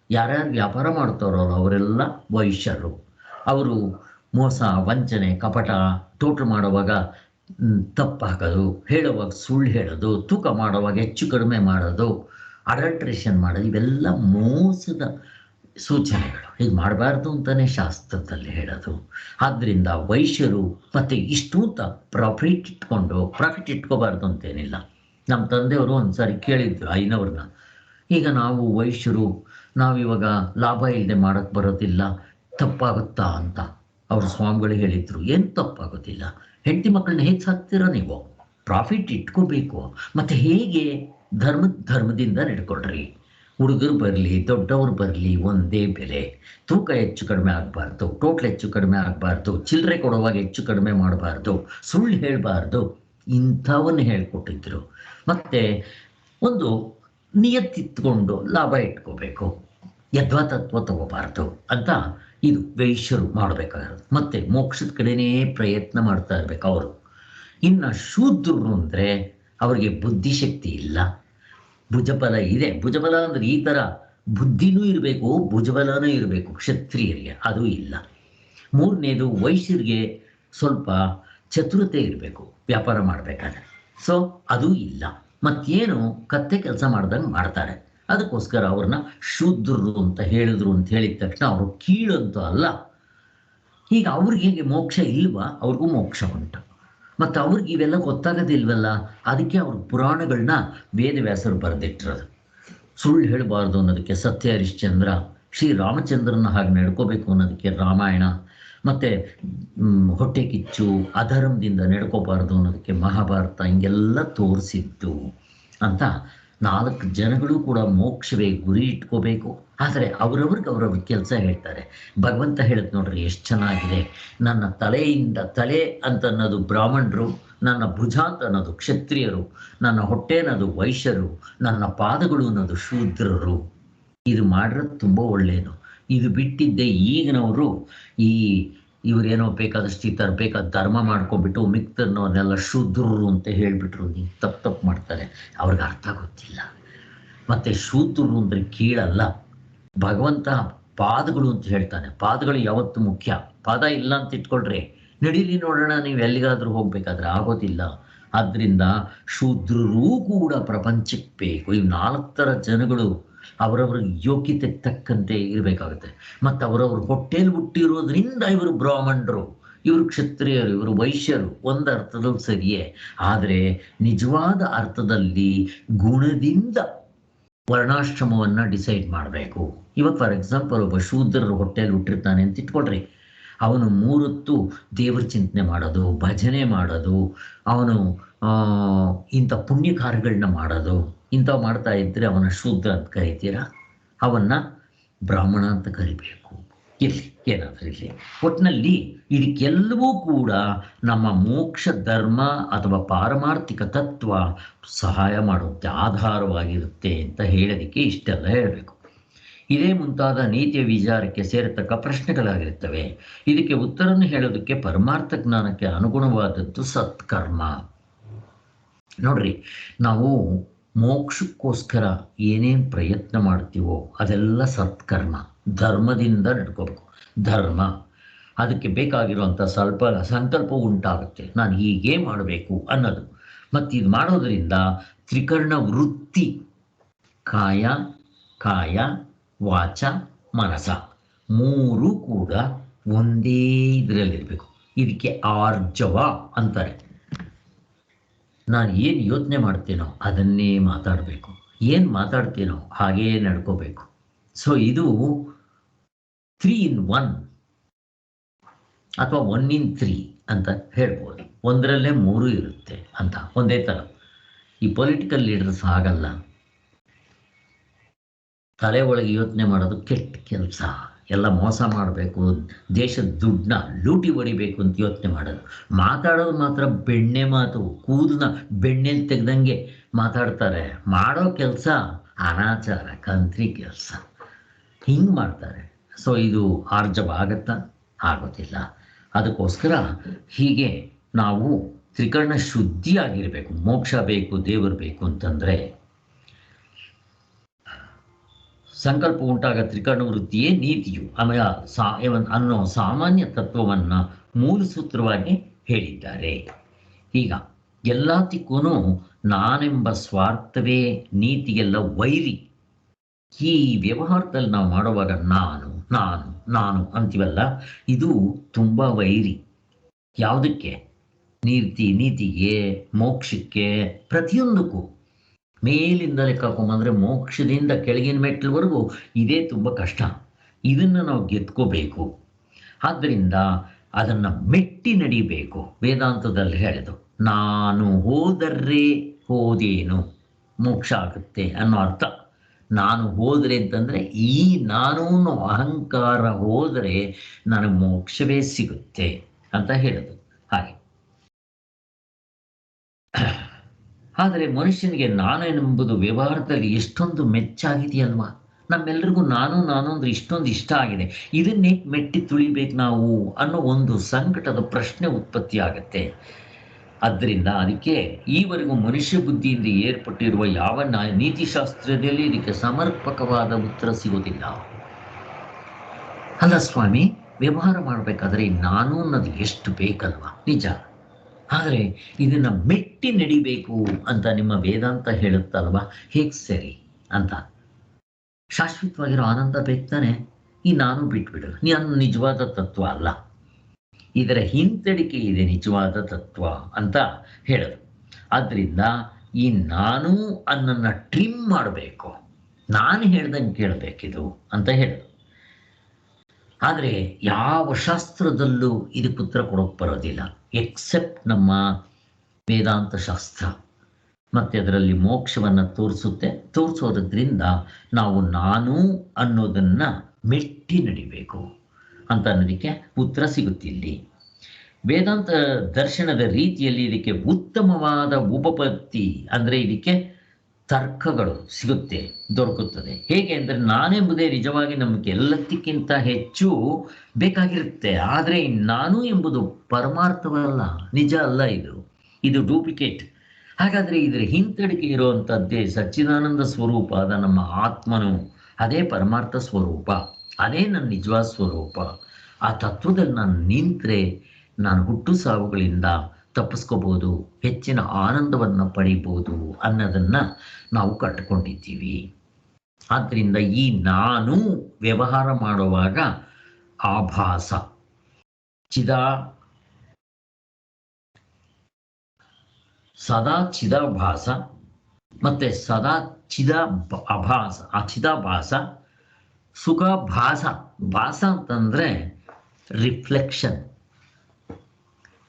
ಯಾರ್ಯಾರು ವ್ಯಾಪಾರ ಮಾಡ್ತಾರೋ ಅವರೆಲ್ಲ ವೈಶ್ಯರು. ಅವರು ಮೋಸ ವಂಚನೆ ಕಪಟ ಟೋಟಲ್ ಮಾಡುವಾಗ ತಪ್ಪು ಹಾಕೋದು, ಹೇಳುವಾಗ ಸುಳ್ಳು ಹೇಳೋದು, ತೂಕ ಮಾಡುವಾಗ ಹೆಚ್ಚು ಕಡಿಮೆ ಮಾಡೋದು, ಅಡಲ್ಟ್ರೇಷನ್ ಮಾಡೋದು, ಇವೆಲ್ಲ ಮೋಸದ ಸೂಚನೆಗಳು. ಹೀಗೆ ಮಾಡಬಾರ್ದು ಅಂತಲೇ ಶಾಸ್ತ್ರದಲ್ಲಿ ಹೇಳೋದು. ಆದ್ದರಿಂದ ವೈಶ್ಯರು ಮತ್ತು ಇಷ್ಟು ಅಂತ ಪ್ರಾಫಿಟ್ ಇಟ್ಕೋಬಾರ್ದು ಅಂತೇನಿಲ್ಲ. ನಮ್ಮ ತಂದೆಯವರು ಒಂದು ಸಾರಿ ಕೇಳಿದ್ರು ಐನವ್ರನ್ನ, ಈಗ ನಾವು ವೈಶ್ಯರು ನಾವಿವಾಗ ಲಾಭ ಇಲ್ಲದೆ ಮಾಡೋಕ್ಕೆ ಬರೋದಿಲ್ಲ, ತಪ್ಪಾಗುತ್ತಾ ಅಂತ. ಅವರು ಸ್ವಾಮಿಗಳು ಹೇಳಿದರು, ಏನು ತಪ್ಪಾಗೋದಿಲ್ಲ, ಹೆಂಡತಿ ಮಕ್ಕಳನ್ನ ಹೇಗೆ ಸಾಕ್ತೀರ ನೀವು? ಪ್ರಾಫಿಟ್ ಇಟ್ಕೋಬೇಕು. ಮತ್ತು ಹೇಗೆ ಧರ್ಮದಿಂದ ನಡ್ಕೊಳ್ರಿ. ಹುಡುಗರು ಬರಲಿ ದೊಡ್ಡವರು ಬರಲಿ ಒಂದೇ ಬೆಲೆ. ತೂಕ ಹೆಚ್ಚು ಕಡಿಮೆ ಆಗಬಾರ್ದು, ಟೋಟ್ಲ್ ಹೆಚ್ಚು ಕಡಿಮೆ ಆಗಬಾರ್ದು, ಚಿಲ್ಲರೆ ಕೊಡುವಾಗ ಹೆಚ್ಚು ಕಡಿಮೆ ಮಾಡಬಾರ್ದು, ಸುಳ್ಳು ಹೇಳಬಾರ್ದು, ಇಂಥವನ್ನು ಹೇಳ್ಕೊಟ್ಟಿದ್ರು. ಮತ್ತು ಒಂದು ನಿಯತ್ತಿತ್ಕೊಂಡು ಲಾಭ ಇಟ್ಕೋಬೇಕು, ಯದ್ವಾತತ್ವ ತಗೋಬಾರ್ದು ಅಂತ ಇದು ವೈಶ್ಯರು ಮಾಡಬೇಕಾಗಿರೋದು. ಮತ್ತು ಮೋಕ್ಷದ ಕಡೆನೇ ಪ್ರಯತ್ನ ಮಾಡ್ತಾ ಇರಬೇಕು ಅವರು. ಇನ್ನು ಶೂದ್ರರು ಅಂದರೆ ಅವರಿಗೆ ಬುದ್ಧಿಶಕ್ತಿ ಇಲ್ಲ, ಭುಜಬಲ ಇದೆ. ಭುಜಬಲ ಅಂದರೆ ಈ ಥರ ಬುದ್ಧಿನೂ ಇರಬೇಕು, ಭುಜಬಲನೂ ಇರಬೇಕು ಕ್ಷತ್ರಿಯರಿಗೆ, ಅದು ಇಲ್ಲ. ಮೂರನೇದು ವೈಶ್ಯರಿಗೆ ಸ್ವಲ್ಪ ಚತುರತೆ ಇರಬೇಕು ವ್ಯಾಪಾರ ಮಾಡಬೇಕಾದ್ರೆ, ಸೊ ಅದು ಇಲ್ಲ. ಮತ್ತೇನು ಕತ್ತೆ ಕೆಲಸ ಮಾಡ್ದಂಗೆ ಮಾಡ್ತಾರೆ, ಅದಕ್ಕೋಸ್ಕರ ಅವ್ರನ್ನ ಶೂದ್ರರು ಅಂತ ಹೇಳಿದ್ರು ಅಂತ ಹೇಳಿದ ತಕ್ಷಣ ಅವರು ಕೀಳಂತೂ ಅಲ್ಲ. ಈಗ ಅವ್ರಿಗೆ ಹೇಗೆ ಮೋಕ್ಷ ಇಲ್ವಾ? ಅವ್ರಿಗೂ ಮೋಕ್ಷ ಉಂಟು. ಮತ್ತು ಅವ್ರಿಗೆ ಇವೆಲ್ಲ ಗೊತ್ತಾಗೋದಿಲ್ವಲ್ಲ, ಅದಕ್ಕೆ ಅವ್ರ ಪುರಾಣಗಳನ್ನ ವೇದವ್ಯಾಸರು ಬರೆದಿಟ್ಟಿರೋದು. ಸುಳ್ಳು ಹೇಳಬಾರ್ದು ಅನ್ನೋದಕ್ಕೆ ಸತ್ಯ ಹರಿಶ್ಚಂದ್ರ, ಶ್ರೀರಾಮಚಂದ್ರನ ಹಾಗೆ ನಡ್ಕೋಬೇಕು ಅನ್ನೋದಕ್ಕೆ ರಾಮಾಯಣ, ಮತ್ತು ಹೊಟ್ಟೆ ಕಿಚ್ಚು ಅಧರ್ಮದಿಂದ ನಡ್ಕೋಬಾರ್ದು ಅನ್ನೋದಕ್ಕೆ ಮಹಾಭಾರತ, ಹಿಂಗೆಲ್ಲ ತೋರಿಸಿದ್ದು ಅಂತ 4 ಜನಗಳು ಕೂಡ ಮೋಕ್ಷವೇ ಗುರಿ ಇಟ್ಕೋಬೇಕು. ಆದರೆ ಅವ್ರವ್ರ ಕೆಲಸ ಹೇಳ್ತಾರೆ. ಭಗವಂತ ಹೇಳುತ್ತೆ ನೋಡ್ರಿ ಎಷ್ಟು ಚೆನ್ನಾಗಿದೆ, ನನ್ನ ತಲೆಯಿಂದ ತಲೆ ಅಂತ ಅನ್ನೋದು ಬ್ರಾಹ್ಮಣರು, ನನ್ನ ಭುಜ ಅಂತ ಅನ್ನೋದು ಕ್ಷತ್ರಿಯರು, ನನ್ನ ಹೊಟ್ಟೆ ಅನ್ನೋದು ವೈಶ್ಯರು, ನನ್ನ ಪಾದಗಳು ಅನ್ನೋದು ಶೂದ್ರರು. ಇದು ಮಾಡಿರೋದು ತುಂಬ ಒಳ್ಳೆಯದು. ಇದು ಬಿಟ್ಟಿದ್ದೆ ಈಗಿನವರು ಇವರೇನೋ ಬೇಕಾದಷ್ಟು ಈ ಥರ ಬೇಕಾದ ಧರ್ಮ ಮಾಡ್ಕೊಂಡ್ಬಿಟ್ಟು ಮಿಕ್ತರ್ನವ್ರನ್ನೆಲ್ಲ ಶೂದ್ರರು ಅಂತ ಹೇಳಿಬಿಟ್ರು. ನೀವು ತಪ್ಪು ಮಾಡ್ತಾರೆ, ಅವ್ರಿಗೆ ಅರ್ಥ ಗೊತ್ತಿಲ್ಲ. ಮತ್ತು ಶೂದ್ರರು ಅಂದರೆ ಕೀಳಲ್ಲ, ಭಗವಂತ ಪಾದಗಳು ಅಂತ ಹೇಳ್ತಾನೆ. ಪಾದಗಳು ಯಾವತ್ತು ಮುಖ್ಯ. ಪಾದ ಇಲ್ಲ ಅಂತ ಇಟ್ಕೊಳ್ರಿ, ನಡೀಲಿ ನೋಡೋಣ ನೀವು ಎಲ್ಲಿಗಾದರೂ ಹೋಗ್ಬೇಕಾದ್ರೆ ಆಗೋದಿಲ್ಲ. ಆದ್ದರಿಂದ ಶೂದ್ರರೂ ಕೂಡ ಪ್ರಪಂಚಕ್ಕೆ ಬೇಕು. ಈ 4 ಥರ ಜನಗಳು ಅವರವ್ರ ಯೋಗ್ಯತೆಗೆ ತಕ್ಕಂತೆ ಇರಬೇಕಾಗುತ್ತೆ. ಮತ್ತು ಅವರವ್ರ ಹೊಟ್ಟೆಯಲ್ಲಿ ಹುಟ್ಟಿರೋದ್ರಿಂದ ಇವರು ಬ್ರಾಹ್ಮಣರು, ಇವರು ಕ್ಷತ್ರಿಯರು, ಇವರು ವೈಶ್ಯರು ಒಂದು ಅರ್ಥದಲ್ಲಿ ಸರಿಯೇ. ಆದರೆ ನಿಜವಾದ ಅರ್ಥದಲ್ಲಿ ಗುಣದಿಂದ ವರ್ಣಾಶ್ರಮವನ್ನು ಡಿಸೈಡ್ ಮಾಡಬೇಕು. ಇವಾಗ ಫಾರ್ ಎಕ್ಸಾಂಪಲ್ ಒಬ್ಬ ಶೂದ್ರರ ಹೊಟ್ಟೆಯಲ್ಲಿ ಹುಟ್ಟಿರ್ತಾನೆ ಅಂತ ಇಟ್ಕೊಳ್ರಿ, ಅವನು 3 ಹೊತ್ತು ದೇವ್ರ ಚಿಂತನೆ ಮಾಡೋದು, ಭಜನೆ ಮಾಡೋದು, ಅವನು ಇಂಥ ಪುಣ್ಯ ಕಾರ್ಯಗಳನ್ನ ಮಾಡೋದು, ಇಂಥವು ಮಾಡ್ತಾ ಇದ್ದರೆ ಅವನ ಶೂದ್ರ ಅಂತ ಕರಿತೀರಾ? ಅವನ್ನ ಬ್ರಾಹ್ಮಣ ಅಂತ ಕರಿಬೇಕು. ಇರಲಿ, ಏನಾದರೂ ಇರಲಿ, ಒಟ್ಟಿನಲ್ಲಿ ಇದಕ್ಕೆಲ್ಲವೂ ಕೂಡ ನಮ್ಮ ಮೋಕ್ಷ ಧರ್ಮ ಅಥವಾ ಪಾರಮಾರ್ಥಿಕ ತತ್ವ ಸಹಾಯ ಮಾಡುತ್ತೆ, ಆಧಾರವಾಗಿರುತ್ತೆ ಅಂತ ಹೇಳೋದಕ್ಕೆ ಇಷ್ಟೆಲ್ಲ ಹೇಳಬೇಕು. ಇದೇ ಮುಂತಾದ ನೀತಿಯ ವಿಚಾರಕ್ಕೆ ಸೇರತಕ್ಕ ಪ್ರಶ್ನೆಗಳಾಗಿರ್ತವೆ. ಇದಕ್ಕೆ ಉತ್ತರವನ್ನು ಹೇಳೋದಕ್ಕೆ ಪರಮಾರ್ಥ ಜ್ಞಾನಕ್ಕೆ ಅನುಗುಣವಾದದ್ದು ಸತ್ಕರ್ಮ. ನೋಡ್ರಿ, ನಾವು ಮೋಕ್ಷಕ್ಕೋಸ್ಕರ ಏನೇನು ಪ್ರಯತ್ನ ಮಾಡ್ತೀವೋ ಅದೆಲ್ಲ ಸತ್ಕರ್ಮ, ಧರ್ಮದಿಂದ ನಡ್ಕೋಬೇಕು. ಧರ್ಮ ಅದಕ್ಕೆ ಬೇಕಾಗಿರುವಂಥ ಸ್ವಲ್ಪ ಸಂಕಲ್ಪ ಉಂಟಾಗುತ್ತೆ, ನಾನು ಹೀಗೆ ಮಾಡಬೇಕು ಅನ್ನೋದು. ಮತ್ತು ಇದು ಮಾಡೋದರಿಂದ ತ್ರಿಕರ್ಣ ವೃತ್ತಿ, ಕಾಯ ವಾಚ ಮನಸ ಮೂರು ಕೂಡ ಒಂದೇ ಇದರಲ್ಲಿರಬೇಕು. ಇದಕ್ಕೆ ಆರ್ಜವ ಅಂತಾರೆ. ನಾನು ಏನು ಯೋಚನೆ ಮಾಡ್ತೀನೋ ಅದನ್ನೇ ಮಾತಾಡಬೇಕು, ಏನು ಮಾತಾಡ್ತೀನೋ ಹಾಗೇ ನಡ್ಕೋಬೇಕು. ಸೊ ಇದು 3 in 1 ಅಥವಾ 1 in 3 ಅಂತ ಹೇಳ್ಬೋದು. ಒಂದರಲ್ಲೇ ಮೂರು ಇರುತ್ತೆ ಅಂತ. ಒಂದೇ ಥರ ಈ ಪೊಲಿಟಿಕಲ್ ಲೀಡರ್ಸ್ ಆಗಲ್ಲ. ತಲೆ ಒಳಗೆ ಯೋಚನೆ ಮಾಡೋದು ಕೆಟ್ಟ ಕೆಲಸ, ಎಲ್ಲ ಮೋಸ ಮಾಡಬೇಕು, ದೇಶದ ದುಡ್ಡನ್ನ ಲೂಟಿ ಹೊಡಿಬೇಕು ಅಂತ ಯೋಚನೆ ಮಾಡೋದು. ಮಾತಾಡೋದು ಮಾತ್ರ ಬೆಣ್ಣೆ ಮಾತು, ಕೂದಲನ್ನ ಬೆಣ್ಣೆಲಿ ತೆಗ್ದಂಗೆ ಮಾತಾಡ್ತಾರೆ. ಮಾಡೋ ಕೆಲಸ ಅನಾಚಾರ, ಕಂತ್ರಿ ಕೆಲಸ, ಹಿಂಗೆ ಮಾಡ್ತಾರೆ. ಸೊ ಇದು ಆರ್ಜವ ಆಗತ್ತಾ? ಆಗೋದಿಲ್ಲ. ಅದಕ್ಕೋಸ್ಕರ ಹೀಗೆ ನಾವು ತ್ರಿಕರಣ ಶುದ್ಧಿಯಾಗಿರಬೇಕು. ಮೋಕ್ಷ ಬೇಕು, ದೇವರು ಬೇಕು ಅಂತಂದರೆ ಸಂಕಲ್ಪ ಉಂಟಾಗ ತ್ರಿಕರಣ ವೃತ್ತಿಯೇ ನೀತಿಯು ಆಮೇಲೆ ಅನ್ನೋ ಸಾಮಾನ್ಯ ತತ್ವವನ್ನು ಮೂಲ ಸೂತ್ರವಾಗಿ ಹೇಳಿದ್ದಾರೆ. ಈಗ ಎಲ್ಲದಕ್ಕೂ ನಾನೆಂಬ ಸ್ವಾರ್ಥವೇ ನೀತಿಗೆಲ್ಲ ವೈರಿ. ಈ ವ್ಯವಹಾರದಲ್ಲಿ ನಾವು ಮಾಡುವಾಗ ನಾನು ನಾನು ನಾನು ಅಂತೀವಲ್ಲ, ಇದು ತುಂಬ ವೈರಿ. ಯಾವುದಕ್ಕೆ? ನೀತಿಗೆ, ಮೋಕ್ಷಕ್ಕೆ, ಪ್ರತಿಯೊಂದಕ್ಕೂ. ಮೇಲಿಂದ ಲೆಕ್ಕ ಹಾಕೊಂಬಂದ್ರೆ ಮೋಕ್ಷದಿಂದ ಕೆಳಗಿನ ಮೆಟ್ಟಲವರೆಗೂ ಇದೇ ತುಂಬ ಕಷ್ಟ. ಇದನ್ನು ನಾವು ಗೆದ್ಕೋಬೇಕು. ಆದ್ದರಿಂದ ಅದನ್ನು ಮೆಟ್ಟಿ ನಡಿಬೇಕು. ವೇದಾಂತದಲ್ಲಿ ಹೇಳಿದು, ನಾನು ಹೋದರೆ ಹೋದೇನು ಮೋಕ್ಷ ಆಗುತ್ತೆ ಅನ್ನೋ ಅರ್ಥ. ನಾನು ಹೋದರೆ ಅಂತಂದರೆ ಈ ನಾನು ಅಹಂಕಾರ ಹೋದರೆ ನನಗೆ ಮೋಕ್ಷವೇ ಸಿಗುತ್ತೆ ಅಂತ ಹೇಳೋದು. ಹಾಗೆ ಆದರೆ ಮನುಷ್ಯನಿಗೆ ನಾನು ಎಂಬುದು ವ್ಯವಹಾರದಲ್ಲಿ ಎಷ್ಟೊಂದು ಮೆಚ್ಚಾಗಿದೆಯಲ್ವಾ? ನಮ್ಮೆಲ್ಲರಿಗೂ ನಾನು ಅಂದರೆ ಇಷ್ಟೊಂದು ಇಷ್ಟ ಆಗಿದೆ. ಇದನ್ನೇ ಮೆಟ್ಟಿ ತುಳಿಬೇಕು ನಾವು ಅನ್ನೋ ಒಂದು ಸಂಕಟದ ಪ್ರಶ್ನೆ ಉತ್ಪತ್ತಿ ಆಗುತ್ತೆ. ಆದ್ದರಿಂದ ಅದಕ್ಕೆ ಈವರೆಗೂ ಮನುಷ್ಯ ಬುದ್ಧಿಯಿಂದ ಏರ್ಪಟ್ಟಿರುವ ಯಾವ ನೀತಿಶಾಸ್ತ್ರದಲ್ಲಿ ಇದಕ್ಕೆ ಸಮರ್ಪಕವಾದ ಉತ್ತರ ಸಿಗೋದಿಲ್ಲ. ಅಲ್ಲ ಸ್ವಾಮಿ, ವ್ಯವಹಾರ ಮಾಡಬೇಕಾದ್ರೆ ನಾನು ಅನ್ನೋದು ಎಷ್ಟು ಬೇಕಲ್ವಾ? ನಿಜ. ಆದರೆ ಇದನ್ನು ಮೆಟ್ಟಿ ನಡಿಬೇಕು ಅಂತ ನಿಮ್ಮ ವೇದಾಂತ ಹೇಳುತ್ತಲ್ವಾ? ಹೇಗೆ ಸರಿ ಅಂತ? ಶಾಶ್ವತವಾಗಿರೋ ಆನಂದ ಬೇಕ್ತಾನೆ. ಈ ನಾನು ಬಿಟ್ಬಿಡು, ನಾನು ನಿಜವಾದ ತತ್ವ ಅಲ್ಲ, ಇದರ ಹಿಂತಡಿಕೆ ಇದೆ ನಿಜವಾದ ತತ್ವ ಅಂತ ಹೇಳೋದು. ಆದ್ದರಿಂದ ಈ ನಾನು ಅನ್ನನ್ನು ಟ್ರಿಮ್ ಮಾಡಬೇಕು, ನಾನು ಹೇಳ್ದಂಗೆ ಕೇಳಬೇಕಿದು ಅಂತ ಹೇಳೋದು. ಆದರೆ ಯಾವ ಶಾಸ್ತ್ರದಲ್ಲೂ ಇದಕ್ಕೆ ಉತ್ತರ ಕೊಡೋಕೆ ಬರೋದಿಲ್ಲ, ಎಕ್ಸೆಪ್ಟ್ ನಮ್ಮ ವೇದಾಂತ ಶಾಸ್ತ್ರ. ಮತ್ತು ಅದರಲ್ಲಿ ಮೋಕ್ಷವನ್ನು ತೋರಿಸೋದ್ರಿಂದ ನಾವು ನಾನು ಅನ್ನೋದನ್ನು ಮೆಟ್ಟಿ ನಡಿಬೇಕು ಅಂತ ಅನ್ನೋದಕ್ಕೆ ಉತ್ತರ ಸಿಗುತ್ತಿಲ್ಲಿ. ವೇದಾಂತ ದರ್ಶನದ ರೀತಿಯಲ್ಲಿ ಇದಕ್ಕೆ ಉತ್ತಮವಾದ ಉಪಪತ್ತಿ ಅಂದರೆ ಇದಕ್ಕೆ ತರ್ಕಗಳು ದೊರಕುತ್ತದೆ. ಹೇಗೆ ಅಂದರೆ ನಾನೆಂಬುದೇ ನಿಜವಾಗಿ ನಮಗೆ ಎಲ್ಲದಕ್ಕಿಂತ ಹೆಚ್ಚು ಬೇಕಾಗಿರುತ್ತೆ. ಆದರೆ ನಾನು ಎಂಬುದು ಪರಮಾರ್ಥವಲ್ಲ, ನಿಜ ಅಲ್ಲ, ಇದು ಡೂಪ್ಲಿಕೇಟ್. ಹಾಗಾದರೆ ಇದರ ಹಿಂತಡಿಕೆ ಇರುವಂಥದ್ದೇ ಸಚ್ಚಿದಾನಂದ ಸ್ವರೂಪ ಆದ ನಮ್ಮ ಆತ್ಮನು. ಅದೇ ಪರಮಾರ್ಥ ಸ್ವರೂಪ, ಅದೇ ನನ್ನ ನಿಜವಾದ ಸ್ವರೂಪ. ಆ ತತ್ವದಲ್ಲಿ ನಾನು ನಿಂತರೆ ನಾನು ಹುಟ್ಟು ಸಾವುಗಳಿಂದ ತಪ್ಪಿಸ್ಕೋಬೋದು, ಹೆಚ್ಚಿನ ಆನಂದವನ್ನು ಪಡಿಬೋದು ಅನ್ನೋದನ್ನು ನಾವು ಕಟ್ಟಿಕೊಂಡಿದ್ದೀವಿ. ಆದ್ದರಿಂದ ಈ ನಾನು ವ್ಯವಹಾರ ಮಾಡುವಾಗ ಆಭಾಸ, ಸದಾ ಚಿದಾಭಾಸ ಮತ್ತು ಸದಾ ಅಭಾಸ, ಚಿದಾಭಾಸ, ಸುಖಭಾಸ. ಭಾಸ ಅಂತಂದರೆ ರಿಫ್ಲೆಕ್ಷನ್,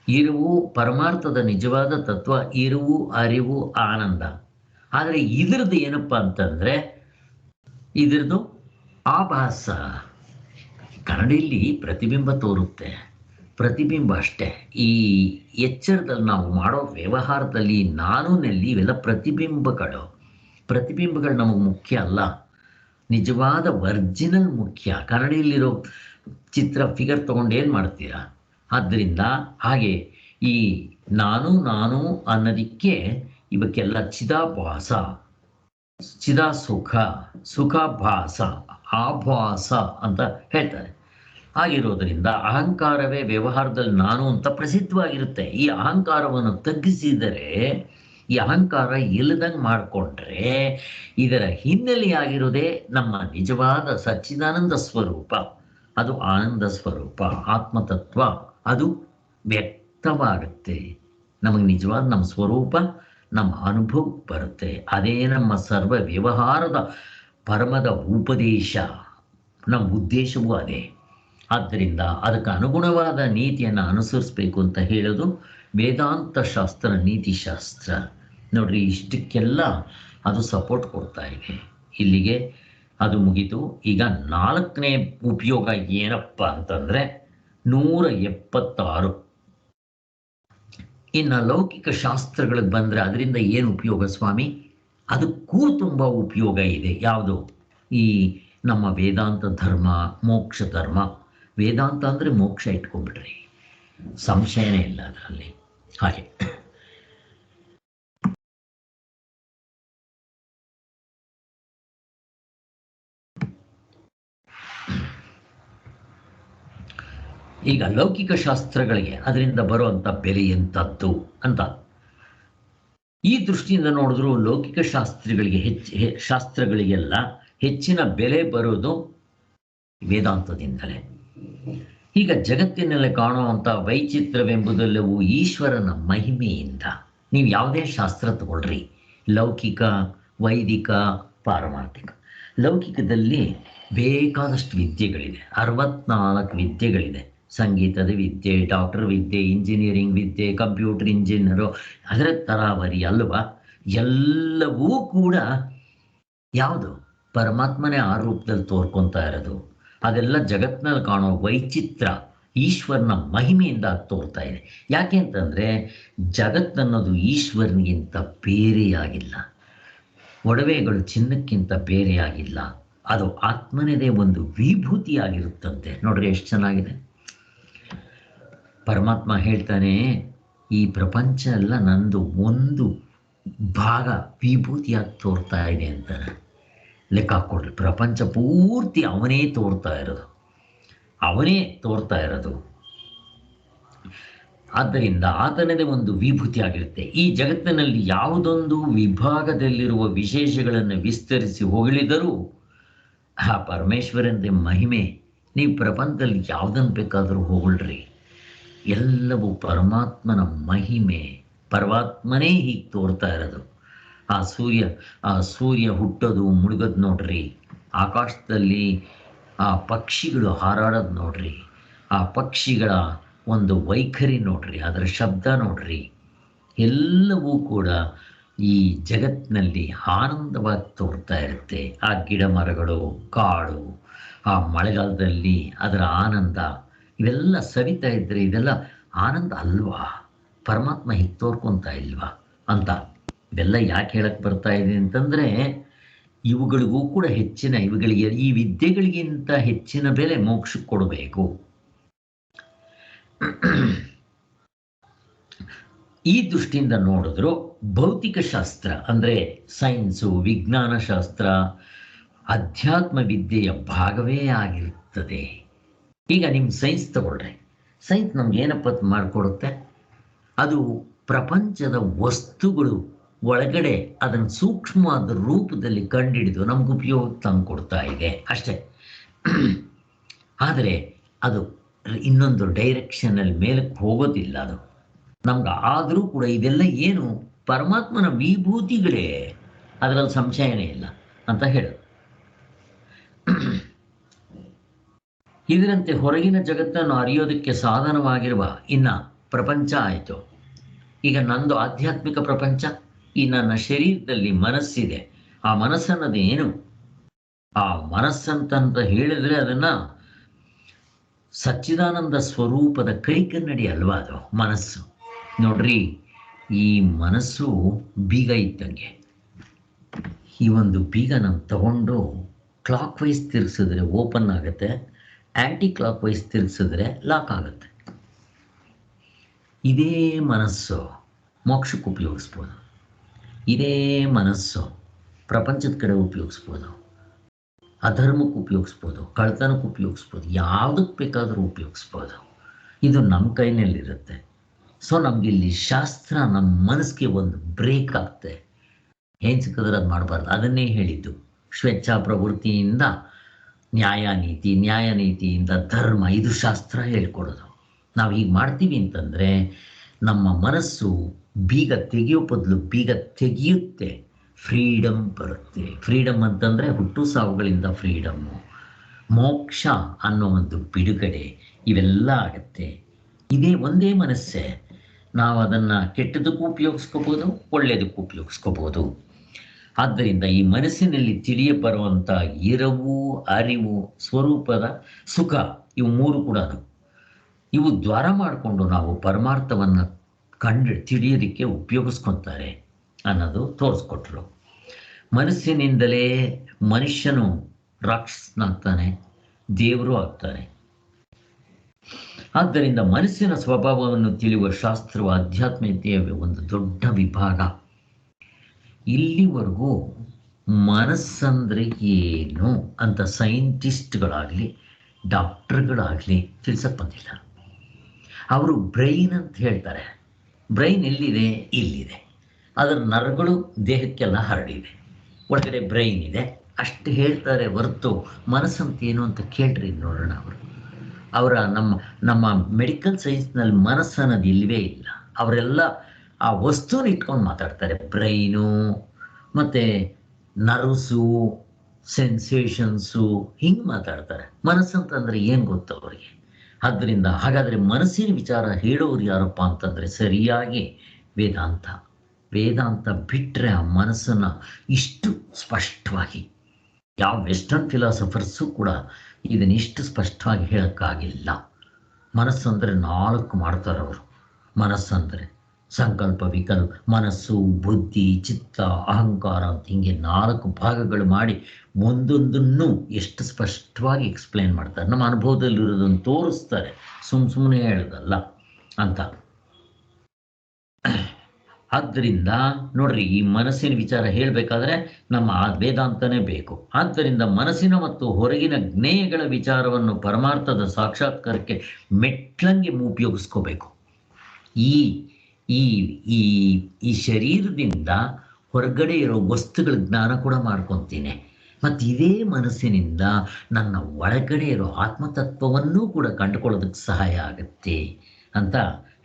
ಇರುವು ಪರಮಾರ್ಥದ ನಿಜವಾದ ತತ್ವ, ಇರುವು ಅರಿವು ಆನಂದ. ಆದರೆ ಇದ್ರದ್ದು ಏನಪ್ಪ ಅಂತಂದರೆ ಇದ್ರದ್ದು ಆಭಾಸ. ಕನ್ನಡಿಯಲ್ಲಿ ಪ್ರತಿಬಿಂಬ ತೋರುತ್ತೆ, ಪ್ರತಿಬಿಂಬ ಅಷ್ಟೇ. ಈ ಎಚ್ಚರದಲ್ಲಿ ನಾವು ಮಾಡೋ ವ್ಯವಹಾರದಲ್ಲಿ ನಾನುನಲ್ಲಿ ಇವೆಲ್ಲ ಪ್ರತಿಬಿಂಬಗಳು ನಮಗೆ ಮುಖ್ಯ ಅಲ್ಲ, ನಿಜವಾದ ಒರಿಜಿನಲ್ ಮುಖ್ಯ. ಕನ್ನಡಿಯಲ್ಲಿರೋ ಚಿತ್ರ ಫಿಗರ್ ತೊಗೊಂಡು ಏನು ಮಾಡ್ತೀರಾ? ಆದ್ದರಿಂದ ಹಾಗೆ ಈ ನಾನು ಅನ್ನೋದಕ್ಕೆ ಇವಕ್ಕೆಲ್ಲ ಚಿದಾಭಾಸ, ಸುಖಾಭಾಸ, ಆಭಾಸ ಅಂತ ಹೇಳ್ತಾರೆ. ಹಾಗಿರೋದ್ರಿಂದ ಅಹಂಕಾರವೇ ವ್ಯವಹಾರದಲ್ಲಿ ನಾನು ಅಂತ ಪ್ರಸಿದ್ಧವಾಗಿರುತ್ತೆ. ಈ ಅಹಂಕಾರವನ್ನು ತಗ್ಗಿಸಿದರೆ, ಈ ಅಹಂಕಾರ ಇಲ್ಲದಂಗೆ ಮಾಡಿಕೊಂಡ್ರೆ ಇದರ ಹಿನ್ನೆಲೆಯಾಗಿರೋದೇ ನಮ್ಮ ನಿಜವಾದ ಸಚ್ಚಿದಾನಂದ ಸ್ವರೂಪ. ಅದು ಆನಂದ ಸ್ವರೂಪ, ಆತ್ಮತತ್ವ ಅದು ವ್ಯಕ್ತವಾಗುತ್ತೆ. ನಮಗೆ ನಿಜವಾದ ನಮ್ಮ ಸ್ವರೂಪ ನಮ್ಮ ಅನುಭವಕ್ಕೆ ಬರುತ್ತೆ. ಅದೇ ನಮ್ಮ ಸರ್ವ ವ್ಯವಹಾರದ ಪರಮದ ಉಪದೇಶ. ನಮ್ಮ ಉದ್ದೇಶವೂ ಅದೇ. ಆದ್ದರಿಂದ ಅದಕ್ಕೆ ಅನುಗುಣವಾದ ನೀತಿಯನ್ನು ಅನುಸರಿಸಬೇಕು ಅಂತ ಹೇಳೋದು ವೇದಾಂತ ಶಾಸ್ತ್ರ, ನೀತಿಶಾಸ್ತ್ರ. ನೋಡ್ರಿ, ಇಷ್ಟಕ್ಕೆಲ್ಲ ಅದು ಸಪೋರ್ಟ್ ಕೊಡ್ತಾ ಇದೆ. ಇಲ್ಲಿಗೆ ಅದು ಮುಗಿತು. ಈಗ 4ನೇ ಉಪಯೋಗ ಏನಪ್ಪ ಅಂತಂದರೆ 176. ಇನ್ನು ಲೌಕಿಕ ಶಾಸ್ತ್ರಗಳಿಗೆ ಬಂದರೆ ಅದರಿಂದ ಏನು ಉಪಯೋಗ ಸ್ವಾಮಿ? ಅದಕ್ಕೂ ತುಂಬ ಉಪಯೋಗ ಇದೆ. ಯಾವುದು? ಈ ನಮ್ಮ ವೇದಾಂತ ಧರ್ಮ, ಮೋಕ್ಷ ಧರ್ಮ. ವೇದಾಂತ ಅಂದರೆ ಮೋಕ್ಷ ಇಟ್ಕೊಂಡ್ಬಿಡ್ರಿ, ಸಂಶಯನೇ ಇಲ್ಲ ಅದರಲ್ಲಿ. ಹಾಗೆ ಈಗ ಲೌಕಿಕ ಶಾಸ್ತ್ರಗಳಿಗೆ ಅದರಿಂದ ಬರುವಂಥ ಬೆಲೆ ಎಂಥದ್ದು ಅಂತ ಈ ದೃಷ್ಟಿಯಿಂದ ನೋಡಿದ್ರು ಲೌಕಿಕ ಶಾಸ್ತ್ರಗಳಿಗೆ ಶಾಸ್ತ್ರಗಳಿಗೆಲ್ಲ ಹೆಚ್ಚಿನ ಬೆಲೆ ಬರೋದು ವೇದಾಂತದಿಂದಲೇ. ಈಗ ಜಗತ್ತಿನಲ್ಲಿ ಕಾಣುವಂಥ ವೈಚಿತ್ರವೆಂಬುದೆಲ್ಲವೂ ಈಶ್ವರನ ಮಹಿಮೆಯಿಂದ. ನೀವು ಯಾವುದೇ ಶಾಸ್ತ್ರ ತಗೊಳ್ರಿ, ಲೌಕಿಕ, ವೈದಿಕ, ಪಾರಮಾರ್ಥಿಕ. ಲೌಕಿಕದಲ್ಲಿ ಬೇಕಾದಷ್ಟು ವಿದ್ಯೆಗಳಿದೆ, 64 ವಿದ್ಯೆಗಳಿದೆ. ಸಂಗೀತದ ವಿದ್ಯೆ, ಡಾಕ್ಟರ್ ವಿದ್ಯೆ, ಇಂಜಿನಿಯರಿಂಗ್ ವಿದ್ಯೆ, ಕಂಪ್ಯೂಟರ್ ಇಂಜಿನಿಯರು, ಅದರ ತರಾವರಿ ಅಲ್ವಾ? ಎಲ್ಲವೂ ಕೂಡ ಯಾವುದು? ಪರಮಾತ್ಮನೇ ಆ ರೂಪದಲ್ಲಿ ತೋರ್ಕೊತಾ ಇರೋದು. ಅದೆಲ್ಲ ಜಗತ್ತಿನಲ್ಲಿ ಕಾಣೋ ವೈಚಿತ್ರ ಈಶ್ವರನ ಮಹಿಮೆಯಿಂದ ತೋರ್ತಾ ಇದೆ. ಯಾಕೆ ಅಂತಂದರೆ ಜಗತ್ತನ್ನೋದು ಈಶ್ವರನಿಗಿಂತ ಬೇರೆಯಾಗಿಲ್ಲ, ಒಡವೆಗಳು ಚಿನ್ನಕ್ಕಿಂತ ಬೇರೆಯಾಗಿಲ್ಲ. ಅದು ಆತ್ಮನೇದೇ ಒಂದು ವಿಭೂತಿಯಾಗಿರುತ್ತಂತೆ. ನೋಡ್ರಿ ಎಷ್ಟು ಚೆನ್ನಾಗಿದೆ. ಪರಮಾತ್ಮ ಹೇಳ್ತಾನೆ, ಈ ಪ್ರಪಂಚ ಎಲ್ಲ ನಂದು ಒಂದು ಭಾಗ ವಿಭೂತಿಯಾಗಿ ತೋರ್ತಾ ಇದೆ ಅಂತಾನೆ. ಲೆಕ್ಕ ಹಾಕ್ಕೊಡ್ರಿ, ಪ್ರಪಂಚ ಪೂರ್ತಿ ಅವನೇ ತೋರ್ತಾ ಇರೋದು, ಅವನೇ ತೋರ್ತಾ ಇರೋದು. ಆದ್ದರಿಂದ ಆತನದೇ ಒಂದು ವಿಭೂತಿ ಆಗಿರುತ್ತೆ. ಈ ಜಗತ್ತಿನಲ್ಲಿ ಯಾವುದೊಂದು ವಿಭಾಗದಲ್ಲಿರುವ ವಿಶೇಷಗಳನ್ನು ವಿಸ್ತರಿಸಿ ಹೊಗಳಿದರೂ ಆ ಪರಮೇಶ್ವರನ ಮಹಿಮೆ. ನೀವು ಪ್ರಪಂಚದಲ್ಲಿ ಯಾವುದನ್ನು ಬೇಕಾದರೂ ಹೊಗಳ್ರಿ, ಎಲ್ಲವೂ ಪರಮಾತ್ಮನ ಮಹಿಮೆ. ಪರಮಾತ್ಮನೇ ಹೀಗೆ ತೋರ್ತಾ ಇರೋದು. ಆ ಸೂರ್ಯ ಹುಟ್ಟೋದು ಮುಳುಗೋದು ನೋಡ್ರಿ, ಆಕಾಶದಲ್ಲಿ ಆ ಪಕ್ಷಿಗಳು ಹಾರಾಡೋದು ನೋಡ್ರಿ, ಆ ಪಕ್ಷಿಗಳ ಒಂದು ವೈಖರಿ ನೋಡ್ರಿ, ಅದರ ಶಬ್ದ ನೋಡ್ರಿ. ಎಲ್ಲವೂ ಕೂಡ ಈ ಜಗತ್ತಿನಲ್ಲಿ ಆನಂದವಾಗಿ ತೋರ್ತಾ ಇರುತ್ತೆ. ಆ ಗಿಡ ಮರಗಳು, ಕಾಡು, ಆ ಮಳೆಗಾಲದಲ್ಲಿ ಅದರ ಆನಂದ, ಇವೆಲ್ಲ ಸವಿತಾ ಇದ್ದರೆ ಇದೆಲ್ಲ ಆನಂದ ಅಲ್ವಾ? ಪರಮಾತ್ಮ ಹೀಗೆ ತೋರ್ಕೊತಾ ಇಲ್ವಾ ಅಂತ. ಇವೆಲ್ಲ ಯಾಕೆ ಹೇಳಕ್ಕೆ ಬರ್ತಾ ಇದೆ ಅಂತಂದರೆ ಇವುಗಳಿಗೂ ಕೂಡ ಇವುಗಳಿಗೆ, ಈ ವಿದ್ಯೆಗಳಿಗಿಂತ ಹೆಚ್ಚಿನ ಬೆಲೆ ಮೋಕ್ಷಕ್ಕೆ ಕೊಡಬೇಕು. ಈ ದೃಷ್ಟಿಯಿಂದ ನೋಡಿದ್ರು ಭೌತಿಕ ಶಾಸ್ತ್ರ ಅಂದರೆ ಸೈನ್ಸು, ವಿಜ್ಞಾನ ಶಾಸ್ತ್ರ ಅಧ್ಯಾತ್ಮ ವಿದ್ಯೆಯ ಭಾಗವೇ ಆಗಿರುತ್ತದೆ. ಈಗ ನಿಮ್ಮ ಸೈನ್ಸ್ ತಗೊಳ್ರಿ, ಸೈನ್ಸ್ ನಮ್ಗೆ ಏನಪ್ಪ ಮಾಡಿಕೊಡುತ್ತೆ? ಅದು ಪ್ರಪಂಚದ ವಸ್ತುಗಳು ಒಳಗಡೆ ಅದನ್ನು ಸೂಕ್ಷ್ಮವಾದ ರೂಪದಲ್ಲಿ ಕಂಡುಹಿಡಿದು ನಮ್ಗೆ ಉಪಯೋಗ ತಂದು ಕೊಡ್ತಾ ಇದೆ ಅಷ್ಟೇ. ಆದರೆ ಅದು ಇನ್ನೊಂದು ಡೈರೆಕ್ಷನಲ್ಲಿ ಮೇಲಕ್ಕೆ ಹೋಗೋದಿಲ್ಲ. ಅದು ನಮ್ಗೆ ಆದರೂ ಕೂಡ ಇದೆಲ್ಲ ಏನು? ಪರಮಾತ್ಮನ ವಿಭೂತಿಗಳೇ, ಅದರಲ್ಲಿ ಸಂಶಯನೇ ಇಲ್ಲ ಅಂತ ಹೇಳೋದು. ಇದರಂತೆ ಹೊರಗಿನ ಜಗತ್ತನ್ನು ಅರಿಯೋದಕ್ಕೆ ಸಾಧನವಾಗಿರುವ ಇನ್ನು ಪ್ರಪಂಚ ಆಯಿತು. ಈಗ ನಂದು ಆಧ್ಯಾತ್ಮಿಕ ಪ್ರಪಂಚ, ಈ ನನ್ನ ಶರೀರದಲ್ಲಿ ಮನಸ್ಸಿದೆ. ಆ ಮನಸ್ಸನ್ನದು ಏನು? ಆ ಮನಸ್ಸಂತ ಹೇಳಿದ್ರೆ ಅದನ್ನು ಸಚ್ಚಿದಾನಂದ ಸ್ವರೂಪದ ಕೈಕನ್ನಡಿ ಅಲ್ವಾ ಅದು ಮನಸ್ಸು. ನೋಡ್ರಿ, ಈ ಮನಸ್ಸು ಬೀಗ ಇದ್ದಂಗೆ. ಈ ಒಂದು ಬೀಗ ನಾವು ತಗೊಂಡು ಕ್ಲಾಕ್ ವೈಸ್ ತಿರ್ಗಿಸಿದ್ರೆ ಓಪನ್ ಆಗುತ್ತೆ, ಆ್ಯಂಟಿ ಕ್ಲಾಕ್ ವೈಸ್ ತಿರ್ಗಿಸಿದ್ರೆ ಲಾಕ್ ಆಗುತ್ತೆ. ಇದೇ ಮನಸ್ಸು ಮೋಕ್ಷಕ್ಕೆ ಉಪಯೋಗಿಸ್ಬೋದು, ಇದೇ ಮನಸ್ಸು ಪ್ರಪಂಚದ ಕಡೆ ಉಪಯೋಗಿಸ್ಬೋದು, ಅಧರ್ಮಕ್ಕೆ ಉಪಯೋಗಿಸ್ಬೋದು, ಕಳ್ತನಕ್ಕೆ ಉಪಯೋಗಿಸ್ಬೋದು, ಯಾವುದಕ್ಕೆ ಬೇಕಾದರೂ ಉಪಯೋಗಿಸ್ಬೋದು. ಇದು ನಮ್ಮ ಕೈನಲ್ಲಿರುತ್ತೆ. ಸೊ ನಮಗಿಲ್ಲಿ ಶಾಸ್ತ್ರ ನಮ್ಮ ಮನಸ್ಸಿಗೆ ಒಂದು ಬ್ರೇಕ್ ಆಗ್ತದೆ. ಏನು ಸಿಕ್ಕಿದ್ರೆ ಅದು ಮಾಡಬಾರ್ದು. ಅದನ್ನೇ ಹೇಳಿದ್ದು, ಸ್ವೇಚ್ಛಾ ಪ್ರವೃತ್ತಿಯಿಂದ ನ್ಯಾಯನೀತಿಯಿಂದ ಧರ್ಮ, ಇದು ಶಾಸ್ತ್ರ ಹೇಳ್ಕೊಡೋದು. ನಾವು ಹೀಗೆ ಮಾಡ್ತೀವಿ ಅಂತಂದರೆ ನಮ್ಮ ಮನಸ್ಸು ಬೀಗ ತೆಗೆಯೋ ಬದಲು ಬೀಗ ತೆಗೆಯುತ್ತೆ, ಫ್ರೀಡಮ್ ಬರುತ್ತೆ. ಫ್ರೀಡಮ್ ಅಂತಂದರೆ ಹುಟ್ಟು ಸಾವುಗಳಿಂದ ಫ್ರೀಡಮ್ಮು, ಮೋಕ್ಷ ಅನ್ನೋ ಒಂದು ಬಿಡುಗಡೆ, ಇವೆಲ್ಲ ಆಗುತ್ತೆ. ಇದೇ ಒಂದೇ ಮನಸ್ಸೇ. ನಾವು ಅದನ್ನು ಕೆಟ್ಟದಕ್ಕೂ ಉಪಯೋಗಿಸ್ಕೋಬೋದು, ಒಳ್ಳೆಯದಕ್ಕೂ ಉಪಯೋಗಿಸ್ಕೋಬೋದು. ಆದ್ದರಿಂದ ಈ ಮನಸ್ಸಿನಲ್ಲಿ ತಿಳಿಯಬರುವಂಥ ಇರವು, ಅರಿವು, ಸ್ವರೂಪದ ಸುಖ, ಇವು ಮೂರು ಕೂಡ ಇವು ದ್ವಾರ ಮಾಡಿಕೊಂಡು ನಾವು ಪರಮಾರ್ಥವನ್ನು ತಿಳಿಯೋದಕ್ಕೆ ಉಪಯೋಗಿಸ್ಕೊತಾರೆ ಅನ್ನೋದು ತೋರಿಸ್ಕೊಟ್ರು. ಮನಸ್ಸಿನಿಂದಲೇ ಮನುಷ್ಯನು ರಾಕ್ಷಸನಾಗ್ತಾನೆ, ದೇವರು ಆಗ್ತಾನೆ. ಆದ್ದರಿಂದ ಮನಸ್ಸಿನ ಸ್ವಭಾವವನ್ನು ತಿಳಿಯುವ ಶಾಸ್ತ್ರವು ಆಧ್ಯಾತ್ಮಿಕತೆಯ ಒಂದು ದೊಡ್ಡ ವಿಭಾಗ. ಇಲ್ಲಿವರೆಗೂ ಮನಸ್ಸಂದ್ರೆ ಏನು ಅಂತ ಸೈಂಟಿಸ್ಟ್ಗಳಾಗಲಿ ಡಾಕ್ಟರ್ಗಳಾಗಲಿ ತಿಳಿಸಕ್ಕೆ ಬಂದಿಲ್ಲ. ಅವರು ಬ್ರೈನ್ ಅಂತ ಹೇಳ್ತಾರೆ. ಬ್ರೈನ್ ಎಲ್ಲಿದೆ? ಇಲ್ಲಿದೆ. ಅದರ ನರಗಳು ದೇಹಕ್ಕೆಲ್ಲ ಹರಡಿವೆ, ಒಳಗಡೆ ಬ್ರೈನ್ ಇದೆ ಅಷ್ಟು ಹೇಳ್ತಾರೆ ಹೊರತು ಮನಸ್ಸಂತ ಏನು ಅಂತ ಕೇಳ್ರಿ ನೋಡೋಣ. ಅವರ ನಮ್ಮ ಮೆಡಿಕಲ್ ಸೈನ್ಸ್ನಲ್ಲಿ ಮನಸ್ಸು ಅನ್ನೋದು ಇಲ್ಲವೇ ಇಲ್ಲ. ಅವರೆಲ್ಲ ಆ ವಸ್ತುನ ಇಟ್ಕೊಂಡು ಮಾತಾಡ್ತಾರೆ. ಬ್ರೈನು ಮತ್ತು ನರ್ವ್ಸು, ಸೆನ್ಸೇಷನ್ಸು, ಹಿಂಗೆ ಮಾತಾಡ್ತಾರೆ. ಮನಸ್ಸಂತಂದರೆ ಏನು ಗೊತ್ತು ಅವರಿಗೆ. ಆದ್ದರಿಂದ ಹಾಗಾದರೆ ಮನಸ್ಸಿನ ವಿಚಾರ ಹೇಳೋರು ಯಾರಪ್ಪ ಅಂತಂದರೆ ಸರಿಯಾಗಿ ವೇದಾಂತ ಬಿಟ್ಟರೆ ಆ ಮನಸ್ಸನ್ನು ಇಷ್ಟು ಸ್ಪಷ್ಟವಾಗಿ ಯಾವ ವೆಸ್ಟರ್ನ್ ಫಿಲಾಸಫರ್ಸು ಕೂಡ ಇದನ್ನಿಷ್ಟು ಸ್ಪಷ್ಟವಾಗಿ ಹೇಳೋಕ್ಕಾಗಿಲ್ಲ. ಮನಸ್ಸಂದರೆ 4 ಮಾಡ್ತಾರೆ ಅವರು. ಮನಸ್ಸಂದರೆ ಸಂಕಲ್ಪ, ವಿಕಲ್ಪ, ಮನಸ್ಸು, ಬುದ್ಧಿ, ಚಿತ್ತ, ಅಹಂಕಾರ ಅಂತ ಹಿಂಗೆ 4 ಭಾಗಗಳು ಮಾಡಿ ಒಂದೊಂದನ್ನು ಎಷ್ಟು ಸ್ಪಷ್ಟವಾಗಿ ಎಕ್ಸ್ಪ್ಲೇನ್ ಮಾಡ್ತಾರೆ. ನಮ್ಮ ಅನುಭವದಲ್ಲಿರೋದನ್ನು ತೋರಿಸ್ತಾರೆ, ಸುಮ್ಮನೆ ಹೇಳೋದಲ್ಲ ಅಂತ. ಆದ್ದರಿಂದ ನೋಡ್ರಿ, ಈ ಮನಸ್ಸಿನ ವಿಚಾರ ಹೇಳಬೇಕಾದ್ರೆ ನಮ್ಮ ವೇದಾಂತನೇ ಬೇಕು. ಆದ್ದರಿಂದ ಮನಸ್ಸಿನ ಮತ್ತು ಹೊರಗಿನ ಜ್ಞೇಯಗಳ ವಿಚಾರವನ್ನು ಪರಮಾರ್ಥದ ಸಾಕ್ಷಾತ್ಕಾರಕ್ಕೆ ಮೆಟ್ಲಂಗೆ ಉಪಯೋಗಿಸ್ಕೋಬೇಕು. ಈ ಈ ಈ ಈ ಶರೀರದಿಂದ ಹೊರಗಡೆ ಇರೋ ವಸ್ತುಗಳ ಜ್ಞಾನ ಕೂಡ ಮಾಡ್ಕೊತೀನಿ, ಮತ್ತು ಇದೇ ಮನಸ್ಸಿನಿಂದ ನನ್ನ ಒಳಗಡೆ ಇರೋ ಆತ್ಮತತ್ವವನ್ನೂ ಕೂಡ ಕಂಡುಕೊಳ್ಳೋದಕ್ಕೆ ಸಹಾಯ ಆಗುತ್ತೆ ಅಂತ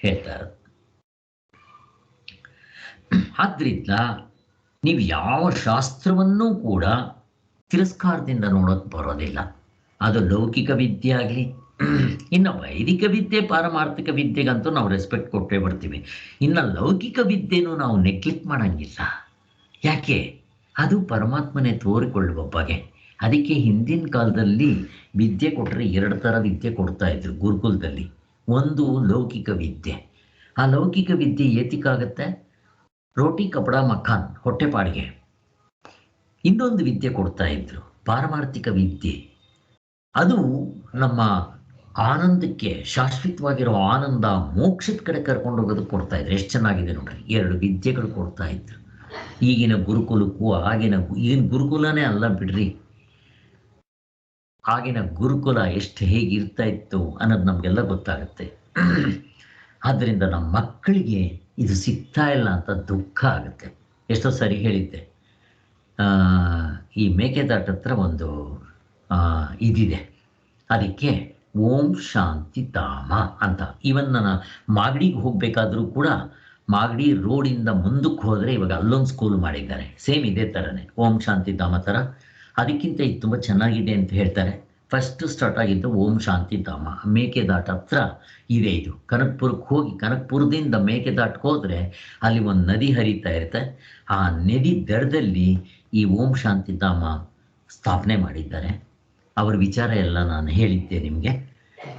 ಹೇಳ್ತಾರೆ. ಆದ್ದರಿಂದ ನೀವು ಯಾವ ಶಾಸ್ತ್ರವನ್ನೂ ಕೂಡ ತಿರಸ್ಕಾರದಿಂದ ನೋಡೋಕೆ ಬರೋದಿಲ್ಲ. ಅದು ಲೌಕಿಕ ವಿದ್ಯೆ ಆಗಲಿ, ಇನ್ನು ವೈದಿಕ ವಿದ್ಯೆ, ಪಾರಮಾರ್ಥಿಕ ವಿದ್ಯೆಗಂತೂ ನಾವು ರೆಸ್ಪೆಕ್ಟ್ ಕೊಟ್ಟೇ ಬರ್ತೀವಿ. ಇನ್ನು ಲೌಕಿಕ ವಿದ್ಯೆನೂ ನಾವು ನೆಗ್ಲೆಕ್ಟ್ ಮಾಡೋಂಗಿಲ್ಲ. ಯಾಕೆ? ಅದು ಪರಮಾತ್ಮನೇ ತೋರಿಕೊಳ್ಳುವ ಬಗೆ. ಅದಕ್ಕೆ ಹಿಂದಿನ ಕಾಲದಲ್ಲಿ ವಿದ್ಯೆ ಕೊಟ್ಟರೆ 2 ಥರ ವಿದ್ಯೆ ಕೊಡ್ತಾಯಿದ್ರು ಗುರುಕುಲದಲ್ಲಿ. ಒಂದು ಲೌಕಿಕ ವಿದ್ಯೆ. ಆ ಲೌಕಿಕ ವಿದ್ಯೆ ಏತಿಕಾಗತ್ತೆ? ರೋಟಿ ಕಪಡ ಮಖಾನ್, ಹೊಟ್ಟೆಪಾಡಿಗೆ. ಇನ್ನೊಂದು ವಿದ್ಯೆ ಕೊಡ್ತಾಯಿದ್ರು ಪಾರಮಾರ್ಥಿಕ ವಿದ್ಯೆ. ಅದು ನಮ್ಮ ಆನಂದಕ್ಕೆ, ಶಾಶ್ವತವಾಗಿರೋ ಆನಂದ, ಮೋಕ್ಷದ ಕಡೆ ಕರ್ಕೊಂಡು ಹೋಗೋದಕ್ಕೆ ಕೊಡ್ತಾಯಿದ್ರು. ಎಷ್ಟು ಚೆನ್ನಾಗಿದೆ ನೋಡ್ರಿ, 2 ವಿದ್ಯೆಗಳು ಕೊಡ್ತಾಯಿದ್ರು. ಈಗಿನ ಗುರುಕುಲಕ್ಕೂ ಈಗಿನ ಗುರುಕುಲನೇ ಅಲ್ಲ ಬಿಡ್ರಿ, ಆಗಿನ ಗುರುಕುಲ ಎಷ್ಟು ಹೇಗಿರ್ತಾ ಇತ್ತು ಅನ್ನೋದು ನಮಗೆಲ್ಲ ಗೊತ್ತಾಗುತ್ತೆ. ಆದ್ದರಿಂದ ನಮ್ಮ ಮಕ್ಕಳಿಗೆ ಇದು ಸಿಗ್ತಾ ಇಲ್ಲ ಅಂತ ದುಃಖ ಆಗುತ್ತೆ. ಎಷ್ಟೋ ಸರಿ ಹೇಳಿದ್ದೆ, ಈ ಮೇಕೆದಾಟ ಹತ್ರ ಒಂದು ಇದಿದೆ, ಅದಕ್ಕೆ ಓಂ ಶಾಂತಿ ಧಾಮ ಅಂತ. ಇವನ್ ನಾನು ಮಾಗಡಿಗೆ ಹೋಗಬೇಕಾದ್ರೂ ಕೂಡ ಮಾಗಡಿ ರೋಡಿಂದ ಮುಂದಕ್ಕೆ ಹೋದರೆ ಇವಾಗ ಅಲ್ಲೊಂದು ಸ್ಕೂಲ್ ಮಾಡಿದ್ದಾರೆ, ಸೇಮ್ ಇದೇ ಥರನೇ, ಓಂ ಶಾಂತಿ ಧಾಮ ಥರ. ಅದಕ್ಕಿಂತ ಇದು ತುಂಬ ಚೆನ್ನಾಗಿದೆ ಅಂತ ಹೇಳ್ತಾರೆ. ಫಸ್ಟ್ ಸ್ಟಾರ್ಟ್ ಆಗಿದ್ದು ಓಂ ಶಾಂತಿ ಧಾಮ, ಮೇಕೆದಾಟ ಹತ್ರ ಇದೆ ಇದು. ಕನಕಪುರಕ್ಕೆ ಹೋಗಿ ಕನಕಪುರದಿಂದ ಮೇಕೆದಾಟಕ್ಕೆ ಹೋದರೆ ಅಲ್ಲಿ ಒಂದು ನದಿ ಹರಿತಾ ಇರುತ್ತೆ. ಆ ನದಿ ದಡದಲ್ಲಿ ಈ ಓಂ ಶಾಂತಿ ಧಾಮ ಸ್ಥಾಪನೆ ಮಾಡಿದ್ದಾರೆ. ಅವ್ರ ವಿಚಾರ ಎಲ್ಲ ನಾನು ಹೇಳಿದ್ದೆ ನಿಮಗೆ.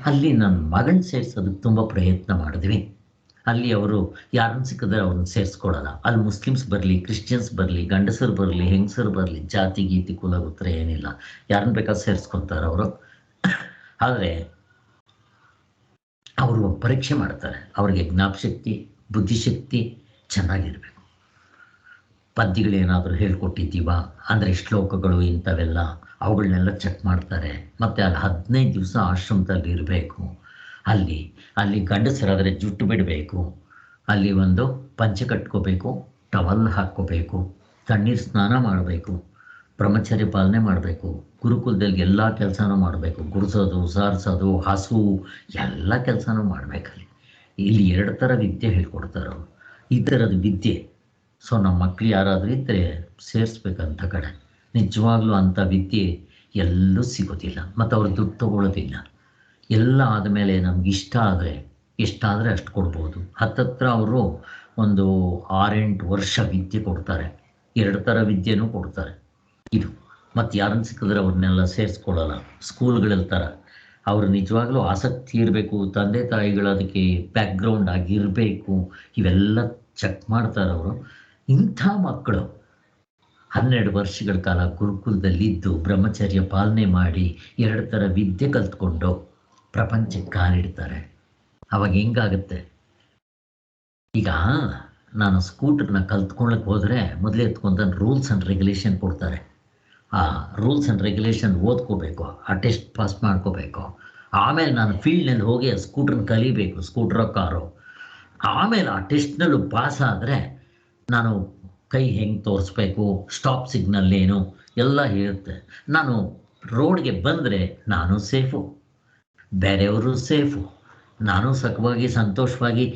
ಅಲ್ಲಿ ನನ್ನ ಮಗನ ಸೇರಿಸೋದಕ್ಕೆ ತುಂಬ ಪ್ರಯತ್ನ ಮಾಡಿದ್ವಿ. ಅಲ್ಲಿ ಅವರು ಯಾರನ್ನು ಸಿಕ್ಕಿದ್ರೆ ಅವ್ರನ್ನ ಸೇರಿಸ್ಕೊಡಲ್ಲ. ಅಲ್ಲಿ ಮುಸ್ಲಿಮ್ಸ್ ಬರಲಿ, ಕ್ರಿಶ್ಚಿಯನ್ಸ್ ಬರಲಿ, ಗಂಡಸರು ಬರಲಿ, ಹೆಂಗಸರು ಬರಲಿ, ಜಾತಿ ಗೀತಿ ಕುಲ ಉತ್ತರ ಏನಿಲ್ಲ, ಯಾರನ್ನ ಬೇಕಾದ್ರೆ ಸೇರಿಸ್ಕೊತಾರೆ ಅವರು. ಆದರೆ ಅವರು ಪರೀಕ್ಷೆ ಮಾಡ್ತಾರೆ, ಅವ್ರಿಗೆ ಜ್ಞಾಪಶಕ್ತಿ, ಬುದ್ಧಿಶಕ್ತಿ ಚೆನ್ನಾಗಿರಬೇಕು. ಪದ್ಯಗಳೇನಾದರೂ ಹೇಳ್ಕೊಟ್ಟಿದ್ದೀವ ಅಂದರೆ ಶ್ಲೋಕಗಳು ಇಂಥವೆಲ್ಲ ಅವುಗಳನ್ನೆಲ್ಲ ಚೆಕ್ ಮಾಡ್ತಾರೆ. ಮತ್ತು ಅಲ್ಲಿ 15 ದಿವಸ ಆಶ್ರಮದಲ್ಲಿ ಇರಬೇಕು. ಅಲ್ಲಿ ಗಂಡಸರಾದರೆ ಜುಟ್ಟು ಬಿಡಬೇಕು, ಅಲ್ಲಿ ಒಂದು ಪಂಚೆ ಕಟ್ಕೋಬೇಕು, ಟವಲ್ ಹಾಕ್ಕೋಬೇಕು, ತಣ್ಣೀರು ಸ್ನಾನ ಮಾಡಬೇಕು, ಬ್ರಹ್ಮಚರ್ಯ ಪಾಲನೆ ಮಾಡಬೇಕು, ಗುರುಕುಲದಲ್ಲಿ ಎಲ್ಲ ಕೆಲಸನೂ ಮಾಡಬೇಕು, ಗುಡಿಸೋದು, ಸಾರಿಸೋದು, ಹಸು ಎಲ್ಲ ಕೆಲಸನೂ ಮಾಡಬೇಕಲ್ಲಿ. ಇಲ್ಲಿ 2 ಥರ ವಿದ್ಯೆ ಹೇಳ್ಕೊಡ್ತಾರೆ ಅವರು, ಈ ಥರದ ವಿದ್ಯೆ. ಸೊ ನಮ್ಮ ಮಕ್ಕಳು ಯಾರಾದರೂ ಇದ್ದರೆ ಸೇರಿಸ್ಬೇಕಂತ ಕಡೆ. ನಿಜವಾಗ್ಲೂ ಅಂಥ ವಿದ್ಯೆ ಎಲ್ಲೂ ಸಿಗೋದಿಲ್ಲ, ಮತ್ತು ಅವ್ರು ದುಡ್ಡು ತೊಗೊಳ್ಳೋದಿಲ್ಲ. ಎಲ್ಲ ಆದಮೇಲೆ ನಮ್ಗೆ ಇಷ್ಟ ಆದರೆ ಎಷ್ಟಾದರೆ ಅಷ್ಟು ಕೊಡ್ಬೋದು. ಹತ್ತತ್ರ ಅವರು ಒಂದು 6-8 ವರ್ಷ ವಿದ್ಯೆ ಕೊಡ್ತಾರೆ, 2 ಥರ ವಿದ್ಯೆನೂ ಕೊಡ್ತಾರೆ. ಇದು ಮತ್ತು ಯಾರನ್ನು ಸಿಕ್ಕಿದ್ರೆ ಅವ್ರನ್ನೆಲ್ಲ ಸೇರಿಸ್ಕೊಳ್ಳಲ್ಲ. ಸ್ಕೂಲ್ಗಳಲ್ಲಿ ಥರ ಅವರು ನಿಜವಾಗ್ಲೂ ಆಸಕ್ತಿ ಇರಬೇಕು, ತಂದೆ ತಾಯಿಗಳು ಅದಕ್ಕೆ ಬ್ಯಾಕ್ಗ್ರೌಂಡ್ ಆಗಿರಬೇಕು, ಇವೆಲ್ಲ ಚೆಕ್ ಮಾಡ್ತಾರೆ ಅವರು. ಇಂಥ ಮಕ್ಕಳು 12 ವರ್ಷಗಳ ಕಾಲ ಗುರುಕುಲದಲ್ಲಿದ್ದು ಬ್ರಹ್ಮಚರ್ಯ ಪಾಲನೆ ಮಾಡಿ 2 ಥರ ವಿದ್ಯೆ ಕಲ್ತ್ಕೊಂಡು ಪ್ರಪಂಚಕ್ಕೆ ಕಾಲಿಡ್ತಾರೆ. ಅವಾಗ ಹೆಂಗಾಗುತ್ತೆ? ಈಗ ನಾನು ಸ್ಕೂಟರ್ನ ಕಲ್ತ್ಕೊಳ್ಳೋಕೆ ಹೋದರೆ ಮೊದಲೇ ಎತ್ಕೊಂತ ರೂಲ್ಸ್ ಆ್ಯಂಡ್ ರೆಗ್ಯುಲೇಷನ್ ಕೊಡ್ತಾರೆ. ಆ ರೂಲ್ಸ್ ಆ್ಯಂಡ್ ರೆಗ್ಯುಲೇಷನ್ ಓದ್ಕೋಬೇಕು, ಆ ಟೆಸ್ಟ್ ಪಾಸ್ ಮಾಡ್ಕೋಬೇಕು. ಆಮೇಲೆ ನಾನು ಫೀಲ್ಡ್ನಲ್ಲಿ ಹೋಗಿ ಆ ಸ್ಕೂಟ್ರನ್ನ ಕಲಿಬೇಕು, ಸ್ಕೂಟ್ರೋ ಕಾರು. ಆಮೇಲೆ ಆ ಟೆಸ್ಟ್ನಲ್ಲೂ ಪಾಸ್ ಆದರೆ ನಾನು ಕೈ ಹೆಂಗೆ ತೋರಿಸ್ಬೇಕು, ಸ್ಟಾಪ್ ಸಿಗ್ನಲ್ ಏನು ಎಲ್ಲ ಇರುತ್ತೆ. ನಾನು ರೋಡ್ಗೆ ಬಂದರೆ ನಾನು ಸೇಫು, ಬೇರೆಯವರು ಸೇಫು, ನಾನು ಸುಖವಾಗಿ ಸಂತೋಷವಾಗಿ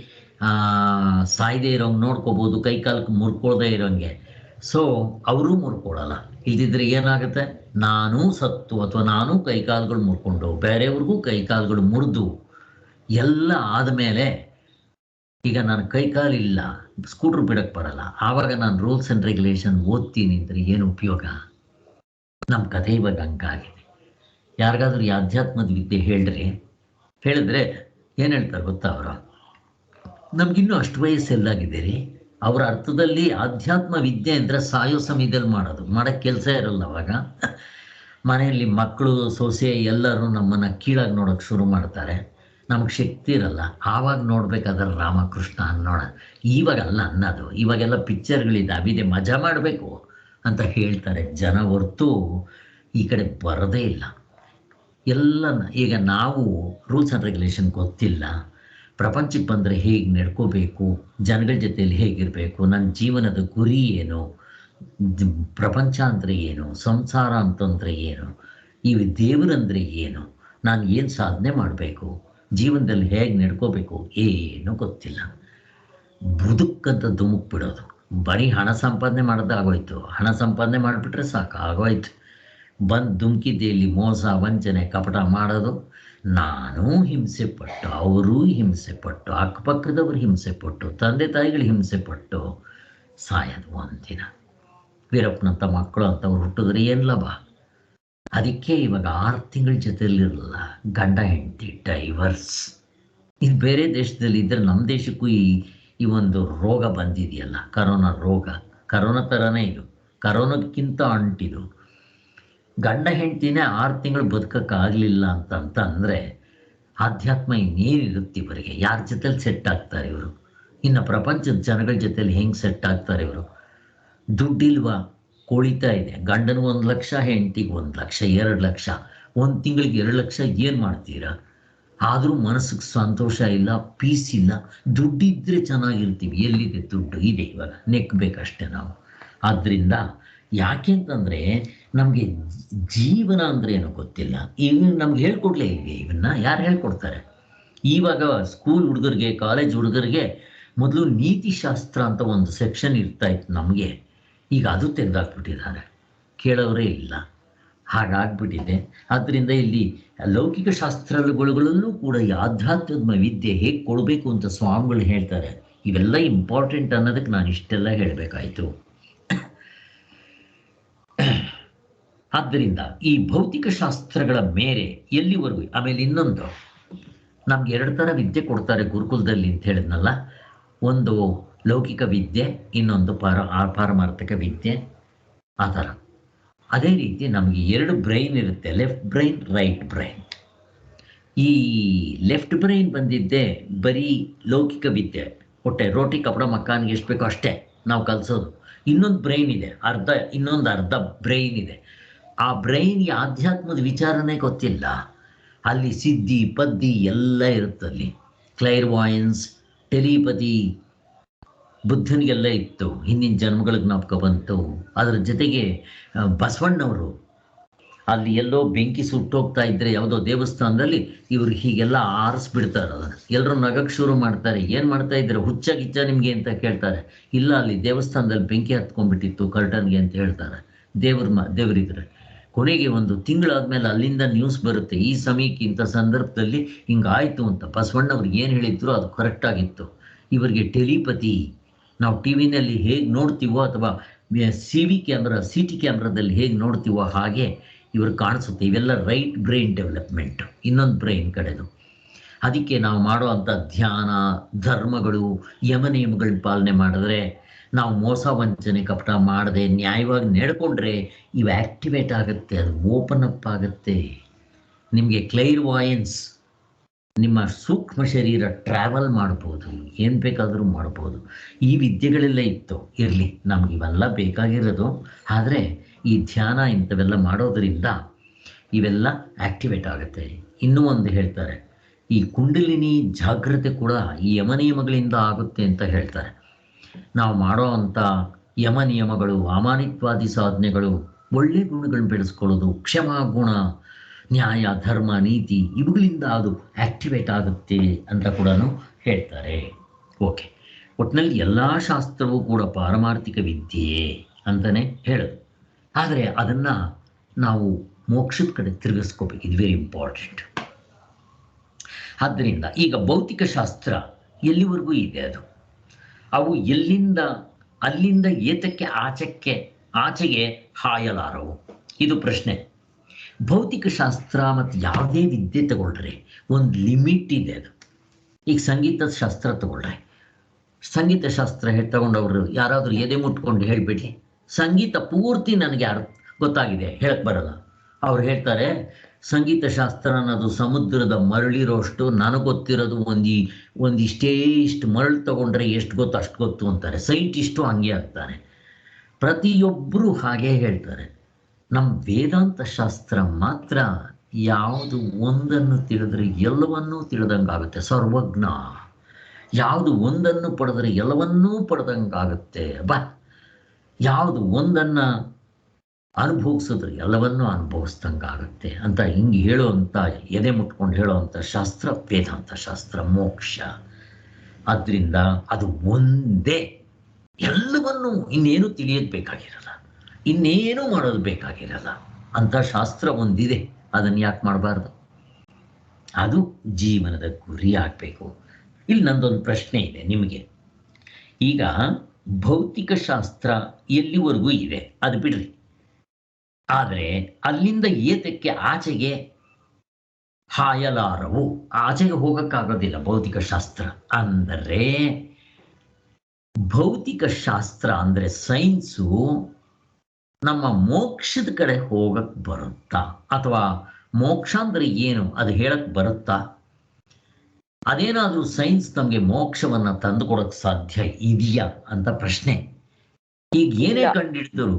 ಸಾಯದೇ ಇರೋಂಗೆ ನೋಡ್ಕೋಬೋದು, ಕೈ ಕಾಲು ಮುರ್ಕೊಳ್ದೇ ಇರೋಂಗೆ. ಸೊ ಅವರೂ ಮುರ್ಕೊಳ್ಳಲ್ಲ. ಇಲ್ದಿದ್ರೆ ಏನಾಗುತ್ತೆ? ನಾನೂ ಸತ್ತು ಅಥವಾ ನಾನೂ ಕೈಕಾಲುಗಳು ಮುರ್ಕೊಂಡು ಬೇರೆಯವ್ರಿಗೂ ಕೈಕಾಲುಗಳು ಮುರಿದು ಎಲ್ಲ ಆದಮೇಲೆ ಈಗ ನಾನು ಕೈಕಾಲಿಲ್ಲ, ಸ್ಕೂಟ್ರ್ ಬಿಡೋಕ್ಕೆ ಬರಲ್ಲ, ಆವಾಗ ನಾನು ರೂಲ್ಸ್ ಆ್ಯಂಡ್ ರೆಗ್ಯುಲೇಷನ್ ಓದ್ತೀನಿ ಅಂದರೆ ಏನು ಉಪಯೋಗ? ನಮ್ಮ ಕಥೆ ಇವಾಗ ಹಂಗಾಗಿದೆ. ಯಾರಿಗಾದ್ರೂ ಈ ಅಧ್ಯಾತ್ಮದ ವಿದ್ಯೆ ಹೇಳಿದ್ರೆ ಏನು ಹೇಳ್ತಾರೆ ಗೊತ್ತಾ ಅವರು? ನಮಗಿನ್ನೂ ಅಷ್ಟು ವಯಸ್ಸೆಲ್ಲಾಗಿದೆ ರೀ. ಅವರ ಅರ್ಥದಲ್ಲಿ ಆಧ್ಯಾತ್ಮ ವಿದ್ಯೆ ಅಂದರೆ ಸಾಯೋ ಸಮಯದಲ್ಲಿ ಮಾಡೋಕ್ಕೆ ಕೆಲಸ ಇರಲ್ಲ. ಅವಾಗ ಮನೆಯಲ್ಲಿ ಮಕ್ಕಳು ಸೊಸೆ ಎಲ್ಲರೂ ನಮ್ಮನ್ನು ಕೀಳಾಗಿ ನೋಡೋಕ್ಕೆ ಶುರು ಮಾಡ್ತಾರೆ, ನಮಗೆ ಶಕ್ತಿ ಇರಲ್ಲ. ಆವಾಗ ನೋಡ್ಬೇಕಾದ್ರೆ ರಾಮಕೃಷ್ಣ ಅನ್ನೋಣ. ಇವಾಗಲ್ಲ ಅನ್ನೋದು, ಇವಾಗೆಲ್ಲ ಪಿಕ್ಚರ್ಗಳಿದ್ದಾವಿದೆ, ಮಜಾ ಮಾಡಬೇಕು ಅಂತ ಹೇಳ್ತಾರೆ ಜನ, ಹೊರ್ತು ಈ ಕಡೆ ಬರೋದೇ ಇಲ್ಲ. ಎಲ್ಲ ಈಗ ನಾವು ರೂಲ್ಸ್ ಆ್ಯಂಡ್ ರೆಗ್ಯುಲೇಷನ್ ಗೊತ್ತಿಲ್ಲ, ಪ್ರಪಂಚಕ್ಕೆ ಬಂದರೆ ಹೇಗೆ ನಡ್ಕೋಬೇಕು, ಜನಗಳ ಜೊತೆಯಲ್ಲಿ ಹೇಗಿರಬೇಕು, ನನ್ನ ಜೀವನದ ಗುರಿ ಏನು, ಪ್ರಪಂಚ ಅಂದರೆ ಏನು, ಸಂಸಾರ ಅಂತಂದರೆ ಏನು, ಈ ದೇವರಂದರೆ ಏನು, ನಾನು ಏನು ಸಾಧನೆ ಮಾಡಬೇಕು, ಜೀವನದಲ್ಲಿ ಹೇಗೆ ನಡ್ಕೋಬೇಕು, ಏನೂ ಗೊತ್ತಿಲ್ಲ. ಬದುಕಂತ ಧುಮುಕ್ ಬಿಡೋದು, ಬರೀ ಹಣ ಸಂಪಾದನೆ ಮಾಡೋದಾಗೋಯ್ತು. ಹಣ ಸಂಪಾದನೆ ಮಾಡಿಬಿಟ್ರೆ ಸಾಕು, ಆಗೋಯ್ತು. ಬಂದು ಧುಮುಕಿದ್ದೆಯಲ್ಲಿ ಮೋಸ, ವಂಚನೆ, ಕಪಟ ಮಾಡೋದು. ನಾನೂ ಹಿಂಸೆ ಪಟ್ಟು, ಅವರೂ ಹಿಂಸೆ ಪಟ್ಟು, ಅಕ್ಕಪಕ್ಕದವ್ರು ಹಿಂಸೆ ಪಟ್ಟು, ತಂದೆ ತಾಯಿಗಳು ಹಿಂಸೆ ಪಟ್ಟು ಸಾಯೋದು ಒಂದಿನ. ವೀರಪ್ಪನಂಥ ಮಕ್ಕಳು ಅಂತವ್ರು ಹುಟ್ಟಿದ್ರೆ ಏನು ಲಾಭ? ಅದಕ್ಕೆ ಇವಾಗ 6 ತಿಂಗಳ ಜೊತೆಯಲ್ಲಿರಲ್ಲ, ಗಂಡ ಹೆಂಡತಿ ಡೈವರ್ಸ್. ಇದು ಬೇರೆ ದೇಶದಲ್ಲಿ ಇದ್ದರೆ, ನಮ್ಮ ದೇಶಕ್ಕೂ ಈ ಒಂದು ರೋಗ ಬಂದಿದೆಯಲ್ಲ, ಕರೋನಾ ರೋಗ. ಕರೋನಾ ಥರನೇ ಇದು, ಕರೋನಾಕ್ಕಿಂತ ಅಂಟಿದು. ಗಂಡ ಹೆಂಡ್ತಿನೇ 6 ತಿಂಗಳು ಬದುಕೋಕ್ಕಾಗಲಿಲ್ಲ ಅಂತ ಅಂದರೆ ಆಧ್ಯಾತ್ಮ ಇನ್ನೇನಿರುತ್ತೆ ಇವರಿಗೆ? ಯಾರ ಜೊತೆಲಿ ಸೆಟ್ ಆಗ್ತಾರೆ ಇವರು? ಇನ್ನು ಪ್ರಪಂಚದ ಜನಗಳ ಜೊತೆಲಿ ಹೆಂಗೆ ಸೆಟ್ ಆಗ್ತಾರೆ ಇವರು? ದುಡ್ಡಿಲ್ವಾ? ಕೊಳಿತಾ ಇದೆ. ಗಂಡನ 1 ಲಕ್ಷ, ಹೆಂಡ್ತಿಗೆ 1 ಲಕ್ಷ, 2 ಲಕ್ಷ, 1 ತಿಂಗಳಿಗೆ 2 ಲಕ್ಷ ಏನು ಮಾಡ್ತೀರಾ? ಆದರೂ ಮನಸ್ಸಿಗೆ ಸಂತೋಷ ಇಲ್ಲ, ಪೀಸ್ ಇಲ್ಲ. ದುಡ್ಡಿದ್ದರೆ ಚೆನ್ನಾಗಿರ್ತೀವಿ. ಎಲ್ಲಿದೆ ದುಡ್ಡು? ಇದೆ, ಇವಾಗ ನೆಕ್ಕಬೇಕಷ್ಟೆ ನಾವು. ಆದ್ದರಿಂದ ಯಾಕೆ ಅಂತಂದರೆ ನಮಗೆ ಜೀವನ ಅಂದರೆ ಏನೋ ಗೊತ್ತಿಲ್ಲ. ಇನ್ನು ನಮ್ಗೆ ಹೇಳ್ಕೊಡ್ಲೇ ಇವೆ, ಇವನ್ನ ಯಾರು ಹೇಳ್ಕೊಡ್ತಾರೆ? ಇವಾಗ ಸ್ಕೂಲ್ ಹುಡುಗರಿಗೆ, ಕಾಲೇಜ್ ಹುಡುಗರಿಗೆ ಮೊದಲು ನೀತಿಶಾಸ್ತ್ರ ಅಂತ ಒಂದು ಸೆಕ್ಷನ್ ಇತ್ತು ನಮಗೆ. ಈಗ ಅದು ತೆಗೆದಾಕ್ಬಿಟ್ಟಿದ್ದಾರೆ, ಕೇಳೋರೇ ಇಲ್ಲ, ಹಾಗಾಗ್ಬಿಟ್ಟಿದೆ. ಆದ್ದರಿಂದ ಇಲ್ಲಿ ಲೌಕಿಕ ಶಾಸ್ತ್ರಗಳಲ್ಲೂ ಕೂಡ ಈ ಆಧ್ಯಾತ್ಮದ ವಿದ್ಯೆ ಹೇಗೆ ಕೊಡಬೇಕು ಅಂತ ಸ್ವಾಮಿಗಳು ಹೇಳ್ತಾರೆ. ಇವೆಲ್ಲ ಇಂಪಾರ್ಟೆಂಟ್ ಅನ್ನೋದಕ್ಕೆ ನಾನು ಇಷ್ಟೆಲ್ಲ ಹೇಳಬೇಕಾಯಿತು. ಆದ್ದರಿಂದ ಈ ಭೌತಿಕ ಶಾಸ್ತ್ರಗಳ ಮೇರೆ ಎಲ್ಲಿವರೆಗೂ. ಆಮೇಲೆ ಇನ್ನೊಂದು, ನಮ್ಗೆ 2 ಥರ ವಿದ್ಯೆ ಕೊಡ್ತಾರೆ ಗುರುಕುಲದಲ್ಲಿ ಅಂತ ಹೇಳಿದ್ನಲ್ಲ. ಒಂದು ಲೌಕಿಕ ವಿದ್ಯೆ, ಇನ್ನೊಂದು ಪಾರಮಾರ್ಥಿಕ ವಿದ್ಯೆ. ಆ ಥರ ಅದೇ ರೀತಿ ನಮಗೆ 2 ಬ್ರೈನ್ ಇರುತ್ತೆ, ಲೆಫ್ಟ್ ಬ್ರೈನ್, ರೈಟ್ ಬ್ರೈನ್. ಈ ಲೆಫ್ಟ್ ಬ್ರೈನ್ ಬಂದಿದ್ದೆ ಬರೀ ಲೌಕಿಕ ವಿದ್ಯೆ, ಹೊಟ್ಟೆ ರೋಟಿ ಕಪಡ ಮಕ್ಕಾನಿಗೆ ಎಷ್ಟು ಬೇಕೋ ಅಷ್ಟೇ ನಾವು ಕಲಿಸೋದು. ಇನ್ನೊಂದು ಬ್ರೈನ್ ಇದೆ, ಇನ್ನೊಂದು ಅರ್ಧ ಬ್ರೈನ್ ಇದೆ. ಆ ಬ್ರೈನ್ಗೆ ಆಧ್ಯಾತ್ಮದ ವಿಚಾರನೇ ಗೊತ್ತಿಲ್ಲ. ಅಲ್ಲಿ ಸಿದ್ಧಿ ಪದ್ಧಿ ಎಲ್ಲ ಇರುತ್ತಲ್ಲಿ. ಕ್ಲೈರ್ವಾಯನ್ಸ್, ಟೆಲಿಪತಿ ಬುದ್ಧನಿಗೆಲ್ಲ ಇತ್ತು, ಹಿಂದಿನ ಜನ್ಮಗಳಿಗೆ ಜ್ಞಾಪಕ ಬಂತು. ಅದರ ಜೊತೆಗೆ ಬಸವಣ್ಣವರು ಅಲ್ಲಿ ಎಲ್ಲೋ ಬೆಂಕಿ ಸುಟ್ಟೋಗ್ತಾ ಇದ್ರೆ ಯಾವುದೋ ದೇವಸ್ಥಾನದಲ್ಲಿ ಇವರು ಹೀಗೆಲ್ಲ ಆರಿಸ್ಬಿಡ್ತಾರೆ. ಅದನ್ನು ಎಲ್ಲರೂ ನಗಕ್ಕೆ ಶುರು ಮಾಡ್ತಾರೆ. ಏನು ಮಾಡ್ತಾ ಇದ್ರೆ ಹುಚ್ಚ ಗಿಚ್ಚ ನಿಮಗೆ ಅಂತ ಕೇಳ್ತಾರೆ. ಇಲ್ಲ, ಅಲ್ಲಿ ದೇವಸ್ಥಾನದಲ್ಲಿ ಬೆಂಕಿ ಹತ್ಕೊಂಡ್ಬಿಟ್ಟಿತ್ತು ಕರ್ಟನ್ಗೆ ಅಂತ ಹೇಳ್ತಾರೆ. ದೇವರಿದ್ರೆ ಕೊನೆಗೆ ಒಂದು ತಿಂಗಳಾದ್ಮೇಲೆ ಅಲ್ಲಿಂದ ನ್ಯೂಸ್ ಬರುತ್ತೆ, ಈ ಸಮಯಕ್ಕೆ ಇಂಥ ಸಂದರ್ಭದಲ್ಲಿ ಹಿಂಗಾಯ್ತು ಅಂತ. ಬಸವಣ್ಣವ್ರಿಗೆ ಏನು ಹೇಳಿದ್ರು ಅದು ಕರೆಕ್ಟಾಗಿತ್ತು. ಇವರಿಗೆ ಟೆಲಿಪತಿ, ನಾವು ಟಿ ವಿನಲ್ಲಿ ಹೇಗೆ ನೋಡ್ತೀವೋ ಅಥವಾ ಸಿ ಟಿ ಕ್ಯಾಮ್ರಾದಲ್ಲಿ ಹೇಗೆ ನೋಡ್ತೀವೋ ಹಾಗೆ ಇವರು ಕಾಣಿಸುತ್ತೆ. ಇವೆಲ್ಲ ರೈಟ್ ಬ್ರೈನ್ ಡೆವಲಪ್ಮೆಂಟ್, ಇನ್ನೊಂದು ಬ್ರೈನ್ ಕಡೆದು. ಅದಕ್ಕೆ ನಾವು ಮಾಡೋ ಅಂಥ ಧ್ಯಾನ, ಧರ್ಮಗಳು, ಯಮನಿಯಮಗಳನ್ನ ಪಾಲನೆ ಮಾಡಿದ್ರೆ, ನಾವು ಮೋಸ ವಂಚನೆ ಕಪಟ ಮಾಡದೆ ನ್ಯಾಯವಾಗಿ ನಡ್ಕೊಂಡ್ರೆ ಇವು ಆ್ಯಕ್ಟಿವೇಟ್ ಆಗುತ್ತೆ, ಅದು ಓಪನ್ ಅಪ್ ಆಗುತ್ತೆ. ನಿಮಗೆ ಕ್ಲೈರ್ವಾಯನ್ಸ್, ನಿಮ್ಮ ಸೂಕ್ಷ್ಮ ಶರೀರ ಟ್ರಾವೆಲ್ ಮಾಡ್ಬೋದು, ಏನು ಬೇಕಾದರೂ ಮಾಡ್ಬೋದು. ಈ ವಿದ್ಯೆಗಳೆಲ್ಲ ಇತ್ತು, ಇರಲಿ, ನಮಗಿವೆಲ್ಲ ಬೇಕಾಗಿರೋದು. ಆದರೆ ಈ ಧ್ಯಾನ ಇಂಥವೆಲ್ಲ ಮಾಡೋದರಿಂದ ಇವೆಲ್ಲ ಆ್ಯಕ್ಟಿವೇಟ್ ಆಗುತ್ತೆ. ಇನ್ನೂ ಒಂದು ಹೇಳ್ತಾರೆ, ಈ ಕುಂಡಲಿನಿ ಜಾಗ್ರತೆ ಕೂಡ ಈ ಯಮನಿಯಮಗಳಿಂದ ಆಗುತ್ತೆ ಅಂತ ಹೇಳ್ತಾರೆ. ನಾವು ಮಾಡೋ ಅಂಥ ಯಮನಿಯಮಗಳು, ಅಮಾನಿತ್ವಾದಿ ಸಾಧನೆಗಳು, ಒಳ್ಳೆ ಗುಣಗಳನ್ನ ಬೆಳೆಸ್ಕೊಳ್ಳೋದು, ಕ್ಷಮಾ ಗುಣ, ನ್ಯಾಯ, ಧರ್ಮ, ನೀತಿ, ಇವುಗಳಿಂದ ಅದು ಆ್ಯಕ್ಟಿವೇಟ್ ಆಗುತ್ತೆ ಅಂತ ಕೂಡ ಹೇಳ್ತಾರೆ. ಓಕೆ, ಒಟ್ಟಿನಲ್ಲಿ ಎಲ್ಲ ಶಾಸ್ತ್ರವೂ ಕೂಡ ಪಾರಮಾರ್ಥಿಕ ವಿದ್ಯೆಯೇ ಅಂತಲೇ ಹೇಳೋದು. ಆದರೆ ಅದನ್ನು ನಾವು ಮೋಕ್ಷದ ಕಡೆ ತಿರುಗಿಸ್ಕೋಬೇಕು. ಇದು ವೆರಿ ಇಂಪಾರ್ಟೆಂಟ್. ಆದ್ದರಿಂದ ಈಗ ಭೌತಿಕ ಶಾಸ್ತ್ರ ಎಲ್ಲಿವರೆಗೂ ಇದೆ, ಅವು ಅಲ್ಲಿಂದ ಏತಕ್ಕೆ ಆಚೆಗೆ ಹಾಯಲಾರವು, ಇದು ಪ್ರಶ್ನೆ. ಭೌತಿಕ ಶಾಸ್ತ್ರ ಮತ್ತು ಯಾವುದೇ ವಿದ್ಯೆ ತಗೊಳ್ರೆ ಒಂದು ಲಿಮಿಟ್ ಇದೆ. ಅದು ಈಗ ಸಂಗೀತದ ಶಾಸ್ತ್ರ ತಗೊಳ್ರೆ, ಸಂಗೀತ ಶಾಸ್ತ್ರ ತಗೊಂಡವರು ಯಾರಾದರೂ ಎದೆ ಮುಟ್ಕೊಂಡು ಹೇಳಿಬಿಡಿ, ಸಂಗೀತ ಪೂರ್ತಿ ನನಗೆ ಗೊತ್ತಾಗಿದೆ ಹೇಳಕ್ಕೆ ಬರಲ್ಲ. ಅವ್ರು ಹೇಳ್ತಾರೆ, ಸಂಗೀತ ಶಾಸ್ತ್ರ ಅನ್ನೋದು ಸಮುದ್ರದ ಮರಳಿರೋಷ್ಟು, ನನಗೆ ಗೊತ್ತಿರೋದು ಇಷ್ಟು ಮರಳು ತಗೊಂಡ್ರೆ ಎಷ್ಟು ಗೊತ್ತು ಅಷ್ಟು ಗೊತ್ತು ಅಂತಾರೆ. ಸೈಂಟಿಸ್ಟು ಹಂಗೆ ಅಂತಾನೆ, ಪ್ರತಿಯೊಬ್ಬರು ಹಾಗೇ ಹೇಳ್ತಾರೆ. ನಮ್ಮ ವೇದಾಂತ ಶಾಸ್ತ್ರ ಮಾತ್ರ ಯಾವುದು ಒಂದನ್ನು ತಿಳಿದ್ರೆ ಎಲ್ಲವನ್ನೂ ತಿಳಿದಂಗಾಗುತ್ತೆ, ಸರ್ವಜ್ಞ. ಯಾವುದು ಒಂದನ್ನು ಪಡೆದ್ರೆ ಎಲ್ಲವನ್ನೂ ಪಡೆದಂಗಾಗುತ್ತೆ, ಯಾವುದು ಒಂದನ್ನು ಅನುಭವಿಸಿದ್ರೆ ಎಲ್ಲವನ್ನೂ ಅನುಭವಿಸ್ದಂಗಾಗುತ್ತೆ ಅಂತ ಹಿಂಗೆ ಹೇಳುವಂಥ, ಎದೆ ಮುಟ್ಕೊಂಡು ಹೇಳುವಂಥ ಶಾಸ್ತ್ರ ವೇದಾಂತ ಶಾಸ್ತ್ರ, ಮೋಕ್ಷ. ಆದ್ದರಿಂದ ಅದು ಒಂದೇ, ಎಲ್ಲವನ್ನೂ ಇನ್ನೇನು ತಿಳಿಯೋದು ಬೇಕಾಗಿರಲ್ಲ, ಇನ್ನೇನು ಮಾಡೋದು ಬೇಕಾಗಿರಲ್ಲ ಅಂತ ಶಾಸ್ತ್ರ ಒಂದಿದೆ. ಅದನ್ನು ಯಾಕೆ ಮಾಡಬಾರ್ದು? ಅದು ಜೀವನದ ಗುರಿ ಆಗಬೇಕು. ಇಲ್ಲಿ ನಂದೊಂದು ಪ್ರಶ್ನೆ ಇದೆ ನಿಮಗೆ. ಈಗ ಭೌತಿಕ ಶಾಸ್ತ್ರ ಎಲ್ಲಿವರೆಗೂ ಇದೆ ಅದು ಬಿಡ್ರಿ, ಆದರೆ ಅಲ್ಲಿಂದ ಏತಕ್ಕೆ ಆಚೆಗೆ ಹಾಯಲಾರವು, ಆಚೆಗೆ ಹೋಗಕ್ಕಾಗೋದಿಲ್ಲ ಭೌತಿಕ ಶಾಸ್ತ್ರ ಅಂದರೆ, ಭೌತಿಕ ಶಾಸ್ತ್ರ ಅಂದರೆ ಸೈನ್ಸು ನಮ್ಮ ಮೋಕ್ಷದ ಕಡೆ ಹೋಗಕ್ಕೆ ಬರುತ್ತಾ, ಅಥವಾ ಮೋಕ್ಷ ಅಂದರೆ ಏನು ಅದು ಹೇಳಕ್ಕೆ ಬರುತ್ತಾ? ಅದೇನಾದರೂ ಸೈನ್ಸ್ ನಮಗೆ ಮೋಕ್ಷವನ್ನು ತಂದುಕೊಡಕ್ಕೆ ಸಾಧ್ಯ ಇದೆಯಾ ಅಂತ ಪ್ರಶ್ನೆ. ಈಗ ಏನೇ ಕಂಡಿಡಿದ್ರು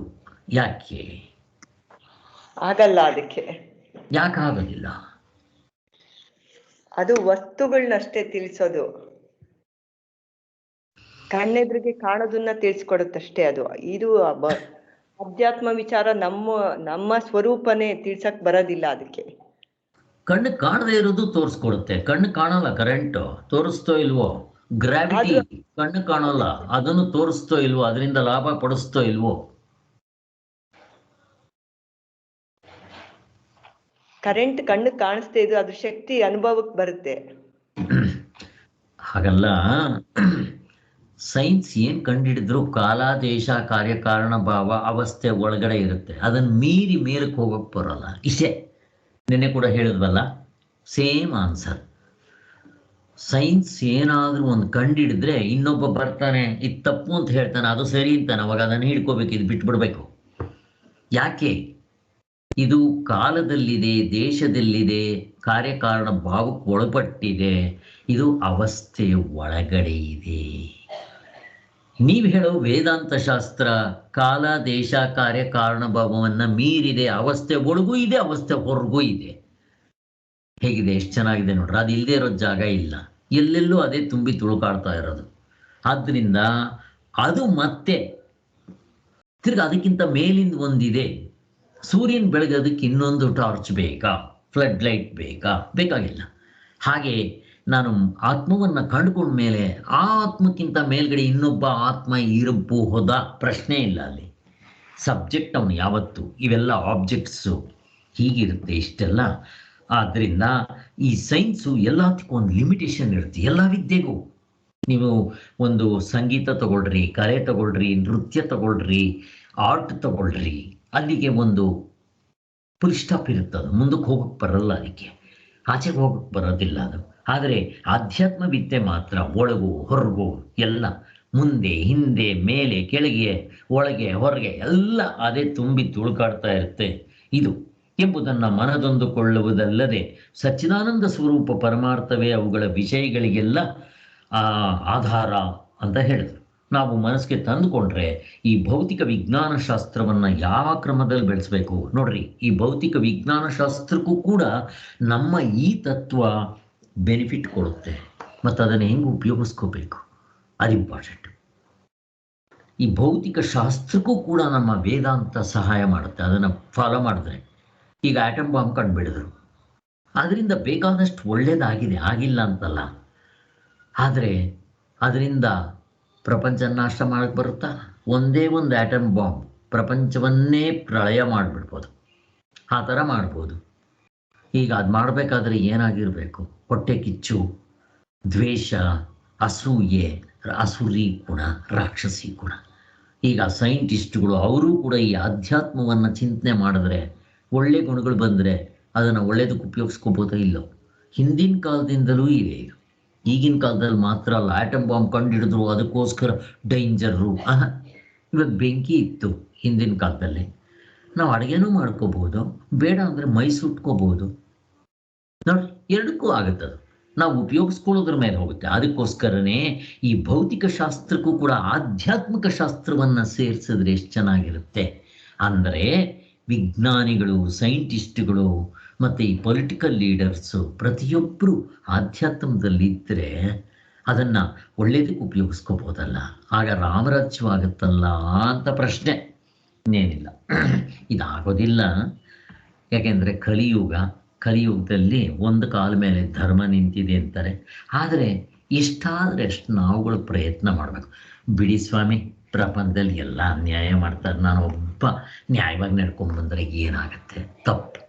ಯಾಕೆ ಆಗಲ್ಲ? ಅದಕ್ಕೆ ಯಾಕೆ ಆಗೋದಿಲ್ಲ? ಅದು ವಸ್ತುಗಳನ್ನಷ್ಟೇ ತಿಳಿಸೋದು, ಕಣ್ಣೆದ್ರಿಗೆ ಕಾಣೋದನ್ನ ತಿಳಿಸ್ಕೊಡುತ್ತಷ್ಟೇ ಅದು. ಇದು ಅಧ್ಯಾತ್ಮ ವಿಚಾರ ನಮ್ಮ ಸ್ವರೂಪನೇ ತಿಳ್ಸಕ್ ಬರೋದಿಲ್ಲ. ಅದಕ್ಕೆ ಕಣ್ಣು ಕಾಣದೇ ಇರೋದು ತೋರಿಸ್ಕೊಡುತ್ತೆ. ಕಣ್ಣು ಕಾಣಲ್ಲ, ಕರೆಂಟ್ ತೋರಿಸ್ತೋ ಇಲ್ವೋ? ಗ್ರಾವಿಟಿ ಕಣ್ಣು ಕಾಣಲ್ಲ, ಅದನ್ನು ತೋರಿಸ್ತೋ ಇಲ್ವೋ? ಅದರಿಂದ ಲಾಭ ಪಡಿಸ್ತೋ ಇಲ್ವೋ? ಕರೆಂಟ್ ಕಣ್ಣು ಕಾಣಿಸ್ತೇ ಇದು, ಅದ್ರ ಶಕ್ತಿ ಅನುಭವಕ್ಕೆ ಬರುತ್ತೆ. ಹಾಗಲ್ಲ, ಸೈನ್ಸ್ ಏನು ಕಂಡುಹಿಡಿದ್ರು ಕಾಲ, ದೇಶ, ಕಾರ್ಯಕಾರಣ, ಭಾವ, ಅವಸ್ಥೆ ಒಳಗಡೆ ಇರುತ್ತೆ. ಅದನ್ನು ಮೀರಿ ಮೇಲಕ್ಕೆ ಹೋಗಕ್ಕೆ ಬರೋಲ್ಲ. ಇಷ್ಟೇ. ನಿನ್ನೆ ಕೂಡ ಹೇಳಿದ್ವಲ್ಲ, ಸೇಮ್ ಆನ್ಸರ್. ಸೈನ್ಸ್ ಏನಾದರೂ ಒಂದು ಕಂಡುಹಿಡಿದ್ರೆ ಇನ್ನೊಬ್ಬ ಬರ್ತಾನೆ, ಇದು ತಪ್ಪು ಅಂತ ಹೇಳ್ತಾನೆ, ಅದು ಸರಿ ಅಂತಾನೆ. ಅವಾಗ ಅದನ್ನು ಹಿಡ್ಕೋಬೇಕು, ಇದು ಬಿಟ್ಬಿಡ್ಬೇಕು. ಯಾಕೆ? ಇದು ಕಾಲದಲ್ಲಿದೆ, ದೇಶದಲ್ಲಿದೆ, ಕಾರ್ಯಕಾರಣ ಭಾವಕ್ಕೆ ಒಳಪಟ್ಟಿದೆ, ಇದು ಅವಸ್ಥೆಯ ಒಳಗಡೆ ಇದೆ. ನೀವು ಹೇಳೋ ವೇದಾಂತ ಶಾಸ್ತ್ರ ಕಾಲ, ದೇಶ, ಕಾರ್ಯಕಾರಣ ಭಾವವನ್ನು ಮೀರಿದೆ, ಅವಸ್ಥೆ ಒಳಗೂ ಇದೆ, ಅವಸ್ಥೆ ಹೊರಗೂ ಇದೆ. ಹೇಗಿದೆ? ಎಷ್ಟು ಚೆನ್ನಾಗಿದೆ ನೋಡ್ರಿ. ಅದು ಇಲ್ಲದೆ ಇರೋ ಜಾಗ ಇಲ್ಲ, ಎಲ್ಲೆಲ್ಲೂ ಅದೇ ತುಂಬಿ ತುಳುಕಾಡ್ತಾ ಇರೋದು. ಆದ್ದರಿಂದ ಅದು ಮತ್ತೆ ತಿರ್ಗಿ ಅದಕ್ಕಿಂತ ಮೇಲಿಂದ ಒಂದಿದೆ, ಸೂರ್ಯನ ಬೆಳಗೋದಕ್ಕೆ ಇನ್ನೊಂದು ಟಾರ್ಚ್ ಬೇಕಾ, ಫ್ಲಡ್ ಲೈಟ್ ಬೇಕಾ? ಬೇಕಾಗಿಲ್ಲ. ಹಾಗೆ ನಾನು ಆತ್ಮವನ್ನು ಕಂಡುಕೊಂಡ ಮೇಲೆ ಆ ಆತ್ಮಕ್ಕಿಂತ ಮೇಲ್ಗಡೆ ಇನ್ನೊಬ್ಬ ಆತ್ಮ ಇರಬಹುದ? ಪ್ರಶ್ನೆ ಇಲ್ಲ. ಅಲ್ಲಿ ಸಬ್ಜೆಕ್ಟ್ ಅವನು ಯಾವತ್ತು, ಇವೆಲ್ಲ ಆಬ್ಜೆಕ್ಟ್ಸು ಹೀಗಿರುತ್ತೆ ಇಷ್ಟೆಲ್ಲ. ಆದ್ದರಿಂದ ಈ ಸೈನ್ಸು ಎಲ್ಲದಕ್ಕೂ ಒಂದು ಲಿಮಿಟೇಷನ್ ಇರುತ್ತೆ. ಎಲ್ಲ ವಿದ್ಯೆಗೂ ನೀವು ಒಂದು ಸಂಗೀತ ತಗೊಳ್ರಿ, ಕಲೆ ತಗೊಳ್ರಿ, ನೃತ್ಯ ತಗೊಳ್ರಿ, ಆರ್ಟ್ ತಗೊಳ್ರಿ, ಅಲ್ಲಿಗೆ ಒಂದು ಫುಲ್ ಸ್ಟಾಪ್ ಇರುತ್ತದೆ. ಮುಂದಕ್ಕೆ ಹೋಗಕ್ಕೆ ಬರಲ್ಲ, ಅದಕ್ಕೆ ಆಚೆಗೆ ಹೋಗಕ್ಕೆ ಬರೋದಿಲ್ಲ ಅದು. ಆದರೆ ಆಧ್ಯಾತ್ಮ ವಿದ್ಯೆ ಮಾತ್ರ ಒಳಗು ಹೊರಗು ಎಲ್ಲ, ಮುಂದೆ ಹಿಂದೆ ಮೇಲೆ ಕೆಳಗೆ ಒಳಗೆ ಹೊರಗೆ ಎಲ್ಲ ಅದೇ ತುಂಬಿ ತುಳುಕಾಡ್ತಾ ಇರುತ್ತೆ. ಇದು ಎಂಬುದನ್ನು ಮನದೊಂದುಕೊಳ್ಳುವುದಲ್ಲದೆ ಸಚ್ಚಿದಾನಂದ ಸ್ವರೂಪ ಪರಮಾರ್ಥವೇ ಅವುಗಳ ವಿಷಯಗಳಿಗೆಲ್ಲ ಆಧಾರ ಅಂತ ಹೇಳಿದ್ರು. ನಾವು ಮನಸ್ಸಿಗೆ ತಂದುಕೊಂಡ್ರೆ ಈ ಭೌತಿಕ ವಿಜ್ಞಾನ ಶಾಸ್ತ್ರವನ್ನು ಯಾವ ಕ್ರಮದಲ್ಲಿ ಬೆಳೆಸಬೇಕು ನೋಡ್ರಿ. ಈ ಭೌತಿಕ ವಿಜ್ಞಾನ ಶಾಸ್ತ್ರಕ್ಕೂ ಕೂಡ ನಮ್ಮ ಈ ತತ್ವ ಬೆನಿಫಿಟ್ ಕೊಡುತ್ತೆ, ಮತ್ತು ಅದನ್ನು ಹೆಂಗೆ ಉಪಯೋಗಿಸ್ಕೋಬೇಕು ಅದು ಇಂಪಾರ್ಟೆಂಟ್. ಈ ಭೌತಿಕ ಶಾಸ್ತ್ರಕ್ಕೂ ಕೂಡ ನಮ್ಮ ವೇದಾಂತ ಸಹಾಯ ಮಾಡುತ್ತೆ, ಅದನ್ನು ಫಾಲೋ ಮಾಡಿದ್ರೆ. ಈಗ ಆಟಮ್ ಬಾಂಬ್ ಕಂಡುಬಿಡಿದ್ರು, ಅದರಿಂದ ಬೇಕಾದಷ್ಟು ಒಳ್ಳೆಯದಾಗಿದೆ, ಆಗಿಲ್ಲ ಅಂತಲ್ಲ. ಆದರೆ ಅದರಿಂದ ಪ್ರಪಂಚ ನಾಶ ಮಾಡಕ್ಕೆ ಬರುತ್ತಾ? ಒಂದೇ ಒಂದು ಆಟಮ್ ಬಾಂಬ್ ಪ್ರಪಂಚವನ್ನೇ ಪ್ರಳಯ ಮಾಡಿಬಿಡ್ಬೋದು, ಆ ಥರ ಮಾಡ್ಬೋದು. ಈಗ ಅದು ಮಾಡಬೇಕಾದ್ರೆ ಏನಾಗಿರಬೇಕು? ಹೊಟ್ಟೆ ಕಿಚ್ಚು, ದ್ವೇಷ, ಅಸೂಯೆ, ಅಸುರಿ ಗುಣ, ರಾಕ್ಷಸಿ ಗುಣ. ಈಗ ಸೈಂಟಿಸ್ಟ್ಗಳು ಅವರು ಕೂಡ ಈ ಆಧ್ಯಾತ್ಮವನ್ನು ಚಿಂತನೆ ಮಾಡಿದ್ರೆ ಒಳ್ಳೆ ಗುಣಗಳು ಬಂದರೆ ಅದನ್ನು ಒಳ್ಳೆಯದಕ್ಕೆ ಉಪಯೋಗಿಸ್ಕೋಬೋದೋ ಇಲ್ಲೋ. ಹಿಂದಿನ ಕಾಲದಿಂದಲೂ ಇದೆ ಇದು, ಈಗಿನ ಕಾಲದಲ್ಲಿ ಮಾತ್ರ ಅಲ್ಲ. ಆಟಮ್ ಬಾಂಬ್ ಕಂಡುಹಿಡಿದ್ರು, ಅದಕ್ಕೋಸ್ಕರ ಡೇಂಜರು. ಇವಾಗ ಬೆಂಕಿ ಇತ್ತು ಹಿಂದಿನ ಕಾಲದಲ್ಲಿ, ನಾವು ಅಡುಗೆನೂ ಮಾಡ್ಕೋಬೋದು, ಬೇಡ ಅಂದರೆ ಮೈ ಸುಟ್ಕೋಬೋದು ನೋಡಿ. ಎರಡಕ್ಕೂ ಆಗುತ್ತದು, ನಾವು ಉಪಯೋಗಿಸ್ಕೊಳ್ಳೋದ್ರ ಮೇಲೆ ಹೋಗುತ್ತೆ. ಅದಕ್ಕೋಸ್ಕರನೇ ಈ ಭೌತಿಕ ಶಾಸ್ತ್ರಕ್ಕೂ ಕೂಡ ಆಧ್ಯಾತ್ಮಿಕ ಶಾಸ್ತ್ರವನ್ನು ಸೇರಿಸಿದ್ರೆ ಎಷ್ಟು ಚೆನ್ನಾಗಿರುತ್ತೆ. ಅಂದರೆ ವಿಜ್ಞಾನಿಗಳು, ಸೈಂಟಿಸ್ಟ್ಗಳು ಮತ್ತು ಈ ಪೊಲಿಟಿಕಲ್ ಲೀಡರ್ಸು ಪ್ರತಿಯೊಬ್ಬರು ಆಧ್ಯಾತ್ಮದಲ್ಲಿದ್ದರೆ ಅದನ್ನು ಒಳ್ಳೆಯದಕ್ಕೆ ಉಪಯೋಗಿಸ್ಕೋಬೋದಲ್ಲ. ಆಗ ರಾಮರಾಜ್ಯವಾಗುತ್ತಲ್ಲ ಅಂತ ಪ್ರಶ್ನೆ ಇನ್ನೇನಿಲ್ಲ. ಇದಾಗೋದಿಲ್ಲ, ಯಾಕೆಂದರೆ ಕಲಿಯುಗದಲ್ಲಿ ಒಂದು ಕಾಲ ಮೇಲೆ ಧರ್ಮ ನಿಂತಿದೆ ಅಂತಾರೆ. ಆದರೆ ಎಷ್ಟಾದರೆ ಅಷ್ಟು ನಾವುಗಳು ಪ್ರಯತ್ನ ಮಾಡಬೇಕು. ಬಿಡಿ ಸ್ವಾಮಿ, ಪ್ರಪಂಚದಲ್ಲಿ ಎಲ್ಲ ಅನ್ಯಾಯ ಮಾಡ್ತಾರೆ, ನಾನು ಒಬ್ಬ ನ್ಯಾಯವಾಗಿ ನಡ್ಕೊಂಡ್ಬಂದರೆ ಏನಾಗುತ್ತೆ? ತಪ್ಪು.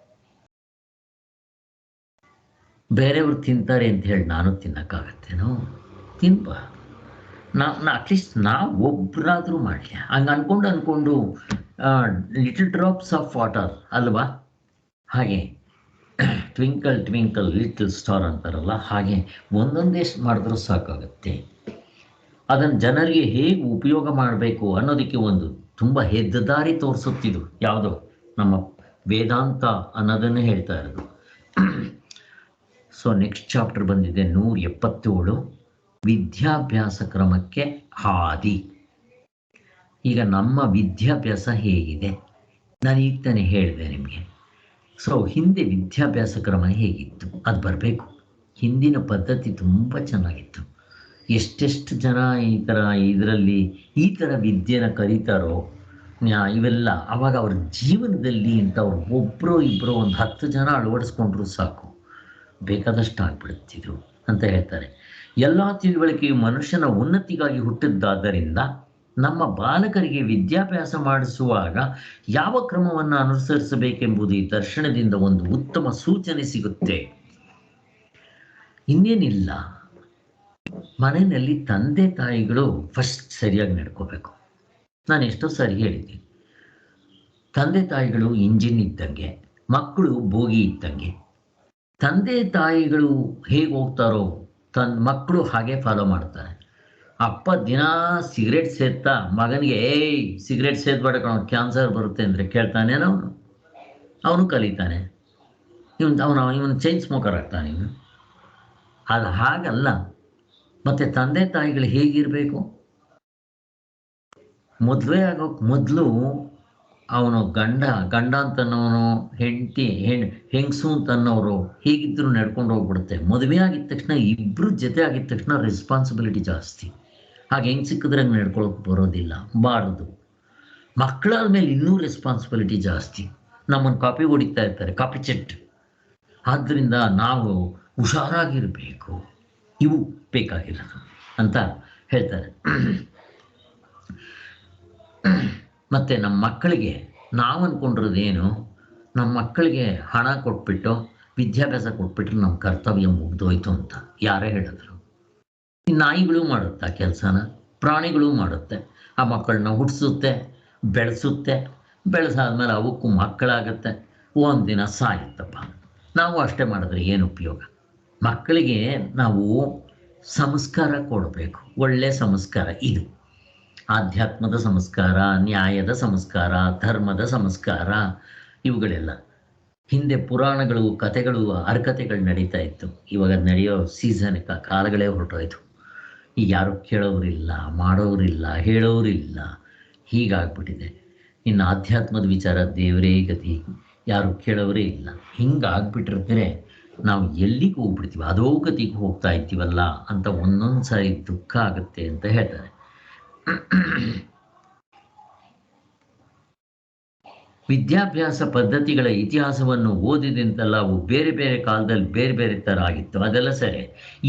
ಬೇರೆಯವ್ರು ತಿಂತಾರೆ ಅಂತ ಹೇಳಿ ನಾನು ತಿನ್ನೋಕ್ಕಾಗತ್ತೇನೋ? ತಿನ್ಬಾ. ಅಟ್ಲೀಸ್ಟ್ ನಾವು ಒಬ್ಬರಾದರೂ ಮಾಡಲಿ. ಹಂಗೆ ಅಂದ್ಕೊಂಡು ಲಿಟಲ್ ಡ್ರಾಪ್ಸ್ ಆಫ್ ವಾಟರ್ ಅಲ್ವಾ? ಹಾಗೆ ಟ್ವಿಂಕಲ್ ಟ್ವಿಂಕಲ್ ಲಿಟಲ್ ಸ್ಟಾರ್ ಅಂತಾರಲ್ಲ, ಹಾಗೆ ಒಂದೊಂದೇ ಮಾಡಿದ್ರೂ ಸಾಕಾಗುತ್ತೆ. ಅದನ್ನು ಜನರಿಗೆ ಹೇಗೆ ಉಪಯೋಗ ಮಾಡಬೇಕು ಅನ್ನೋದಕ್ಕೆ ಒಂದು ತುಂಬ ಹೆದ್ದಾರಿ ತೋರಿಸುತ್ತಿದ್ದು ಯಾವುದೋ ನಮ್ಮ ವೇದಾಂತ ಅನ್ನೋದನ್ನೇ ಹೇಳ್ತಾ ಇರೋದು. ಸೊ ನೆಕ್ಸ್ಟ್ ಚಾಪ್ಟರ್ ಬಂದಿದೆ 177, ವಿದ್ಯಾಭ್ಯಾಸ ಕ್ರಮಕ್ಕೆ ಹಾದಿ. ಈಗ ನಮ್ಮ ವಿದ್ಯಾಭ್ಯಾಸ ಹೇಗಿದೆ? ನಾನು ಈಗ ತಾನೇ ಹೇಳಿದೆ ನಿಮಗೆ. ಸೊ ಹಿಂದೆ ವಿದ್ಯಾಭ್ಯಾಸ ಕ್ರಮ ಹೇಗಿತ್ತು ಅದು ಬರಬೇಕು. ಹಿಂದಿನ ಪದ್ಧತಿ ತುಂಬ ಚೆನ್ನಾಗಿತ್ತು. ಎಷ್ಟೆಷ್ಟು ಜನ ಇದರಲ್ಲಿ ಈ ಥರ ವಿದ್ಯೆನ ಕಲಿತಾರೋ ಇವೆಲ್ಲ ಆವಾಗ ಅವ್ರ ಜೀವನದಲ್ಲಿ ಇಂಥವ್ರು ಒಬ್ಬರೋ ಇಬ್ಬರೋ ಒಂದು 10 ಜನ ಅಳವಡಿಸ್ಕೊಂಡ್ರು ಸಾಕು, ಬೇಕಾದಷ್ಟು ಆಗ್ಬಿಡುತ್ತಿದ್ರು ಅಂತ ಹೇಳ್ತಾರೆ. ಎಲ್ಲ ತಿಳುವಳಿಕೆಯು ಮನುಷ್ಯನ ಉನ್ನತಿಗಾಗಿ ಹುಟ್ಟಿದ್ದಾದ್ದರಿಂದ ನಮ್ಮ ಬಾಲಕರಿಗೆ ವಿದ್ಯಾಭ್ಯಾಸ ಮಾಡಿಸುವಾಗ ಯಾವ ಕ್ರಮವನ್ನು ಅನುಸರಿಸಬೇಕೆಂಬುದು ಈ ದರ್ಶನದಿಂದ ಒಂದು ಉತ್ತಮ ಸೂಚನೆ ಸಿಗುತ್ತೆ. ಇನ್ನೇನಿಲ್ಲ, ಮನೆಯಲ್ಲಿ ತಂದೆ ತಾಯಿಗಳು ಫಸ್ಟ್ ಸರಿಯಾಗಿ ನಡ್ಕೋಬೇಕು. ನಾನು ಎಷ್ಟೋ ಸಾರಿ ಹೇಳಿದ್ದೀನಿ, ತಂದೆ ತಾಯಿಗಳು ಇಂಜಿನ್ ಇದ್ದಂಗೆ, ಮಕ್ಕಳು ಬೋಗಿ ಇದ್ದಂಗೆ. ತಂದೆ ತಾಯಿಗಳು ಹೇಗೆ ಹೋಗ್ತಾರೋ ಮಕ್ಕಳು ಹಾಗೆ ಫಾಲೋ ಮಾಡ್ತಾರೆ. ಅಪ್ಪ ದಿನ ಸಿಗರೇಟ್ ಸೇದ್ತಾ ಮಗನಿಗೆ ಸಿಗರೇಟ್ ಸೇದ್ಬೇಡ ಕಣೋ, ಕ್ಯಾನ್ಸರ್ ಬರುತ್ತೆ ಅಂದರೆ ಕೇಳ್ತಾನೇನೋ? ಅವನು ಕಲಿತಾನೆ. ಇವನು ಚೈನ್ ಸ್ಮೋಕರ್ ಆಗ್ತಾನೆ. ಅದು ಹಾಗಲ್ಲ. ಮತ್ತು ತಂದೆ ತಾಯಿಗಳು ಹೇಗಿರಬೇಕು? ಮದುವೆ ಆಗೋಕ್ಕೆ ಮೊದಲು ಅವನು ಗಂಡ ಅಂತನವನು, ಹೆಂಗಸು ಅಂತನ್ನೋರು ಹೇಗಿದ್ದರೂ ನಡ್ಕೊಂಡು ಹೋಗ್ಬಿಡುತ್ತೆ. ಮದುವೆ ಆಗಿದ ತಕ್ಷಣ ಇಬ್ಬರು ಜೊತೆ ಆಗಿದ ತಕ್ಷಣ ರೆಸ್ಪಾನ್ಸಿಬಿಲಿಟಿ ಜಾಸ್ತಿ. ಹಾಗೆ ಹೆಂಗೆ ಸಿಕ್ಕಿದ್ರೆ ಹಂಗೆ ನಡ್ಕೊಳಕ್ಕೆ ಬರೋದಿಲ್ಲ, ಬಾರದು. ಮಕ್ಕಳಾದ ಮೇಲೆ ಇನ್ನೂ ರೆಸ್ಪಾನ್ಸಿಬಿಲಿಟಿ ಜಾಸ್ತಿ. ನಮ್ಮನ್ನು ಕಾಪಿ ಹೊಡಿತಾ ಇರ್ತಾರೆ, ಕಾಪಿ ಚೆಟ್. ಆದ್ದರಿಂದ ನಾವು ಹುಷಾರಾಗಿರಬೇಕು, ಇವು ಬೇಕಾಗಿರೋದು ಅಂತ ಹೇಳ್ತಾರೆ. ಮತ್ತು ನಮ್ಮ ಮಕ್ಕಳಿಗೆ ನಾವು ಅಂದ್ಕೊಂಡಿರೋದೇನು, ನಮ್ಮ ಮಕ್ಕಳಿಗೆ ಹಣ ಕೊಟ್ಬಿಟ್ಟು ವಿದ್ಯಾಭ್ಯಾಸ ಕೊಟ್ಬಿಟ್ರೆ ನಮ್ಮ ಕರ್ತವ್ಯ ಮುಗ್ದೋಯ್ತು ಅಂತ ಯಾರೇ ಹೇಳಿದ್ರು. ಈ ನಾಯಿಗಳು ಮಾಡುತ್ತಾ ಕೆಲಸನ, ಪ್ರಾಣಿಗಳು ಮಾಡುತ್ತೆ. ಆ ಮಕ್ಕಳನ್ನ ಹುಟ್ಟಿಸುತ್ತೆ, ಬೆಳೆಸುತ್ತೆ, ಬೆಳೆಸಾದ್ಮೇಲೆ ಅವಕ್ಕೂ ಮಕ್ಕಳಾಗತ್ತೆ, ಒಂದಿನ ಸಾಯುತ್ತಪ್ಪ. ನಾವು ಅಷ್ಟೇ ಮಾಡಿದ್ರೆ ಏನು ಉಪಯೋಗ? ಮಕ್ಕಳಿಗೆ ನಾವು ಸಂಸ್ಕಾರ ಕೊಡಬೇಕು, ಒಳ್ಳೆಯ ಸಂಸ್ಕಾರ. ಇದು ಆಧ್ಯಾತ್ಮದ ಸಂಸ್ಕಾರ, ನ್ಯಾಯದ ಸಂಸ್ಕಾರ, ಧರ್ಮದ ಸಂಸ್ಕಾರ, ಇವುಗಳೆಲ್ಲ. ಹಿಂದೆ ಪುರಾಣಗಳು, ಕಥೆಗಳು, ಹರಕಥೆಗಳು ನಡೀತಾ ಇತ್ತು. ಇವಾಗ ನಡೆಯೋ ಸೀಸನ್ ಕಾಲಗಳೇ ಹೊರಟೋಯ್ತು. ಈಗ ಯಾರು ಕೇಳೋರಿಲ್ಲ, ಮಾಡೋರಿಲ್ಲ, ಹೇಳೋರಿಲ್ಲ, ಹೀಗಾಗ್ಬಿಟ್ಟಿದೆ. ಇನ್ನು ಆಧ್ಯಾತ್ಮದ ವಿಚಾರ ದೇವರೇ ಗತಿ, ಯಾರು ಕೇಳೋರೇ ಇಲ್ಲ. ಹಿಂಗಾಗ್ಬಿಟ್ಟಿರ್ತಾರೆ. ನಾವು ಎಲ್ಲಿಗೆ ಹೋಗ್ಬಿಡ್ತೀವಿ, ಅದೋ ಗತಿಗೆ ಹೋಗ್ತಾ ಇದ್ದೀವಲ್ಲ ಅಂತ ಒಂದೊಂದು ಸಾರಿ ದುಃಖ ಆಗುತ್ತೆ ಅಂತ ಹೇಳ್ತಾರೆ. ವಿದ್ಯಾಭ್ಯಾಸ ಪದ್ಧತಿಗಳ ಇತಿಹಾಸವನ್ನು ಓದಿದಂತೆಲ್ಲ ಅವು ಬೇರೆ ಬೇರೆ ಕಾಲದಲ್ಲಿ ಬೇರೆ ಬೇರೆ ಥರ ಆಗಿತ್ತು, ಅದೆಲ್ಲ ಸರಿ.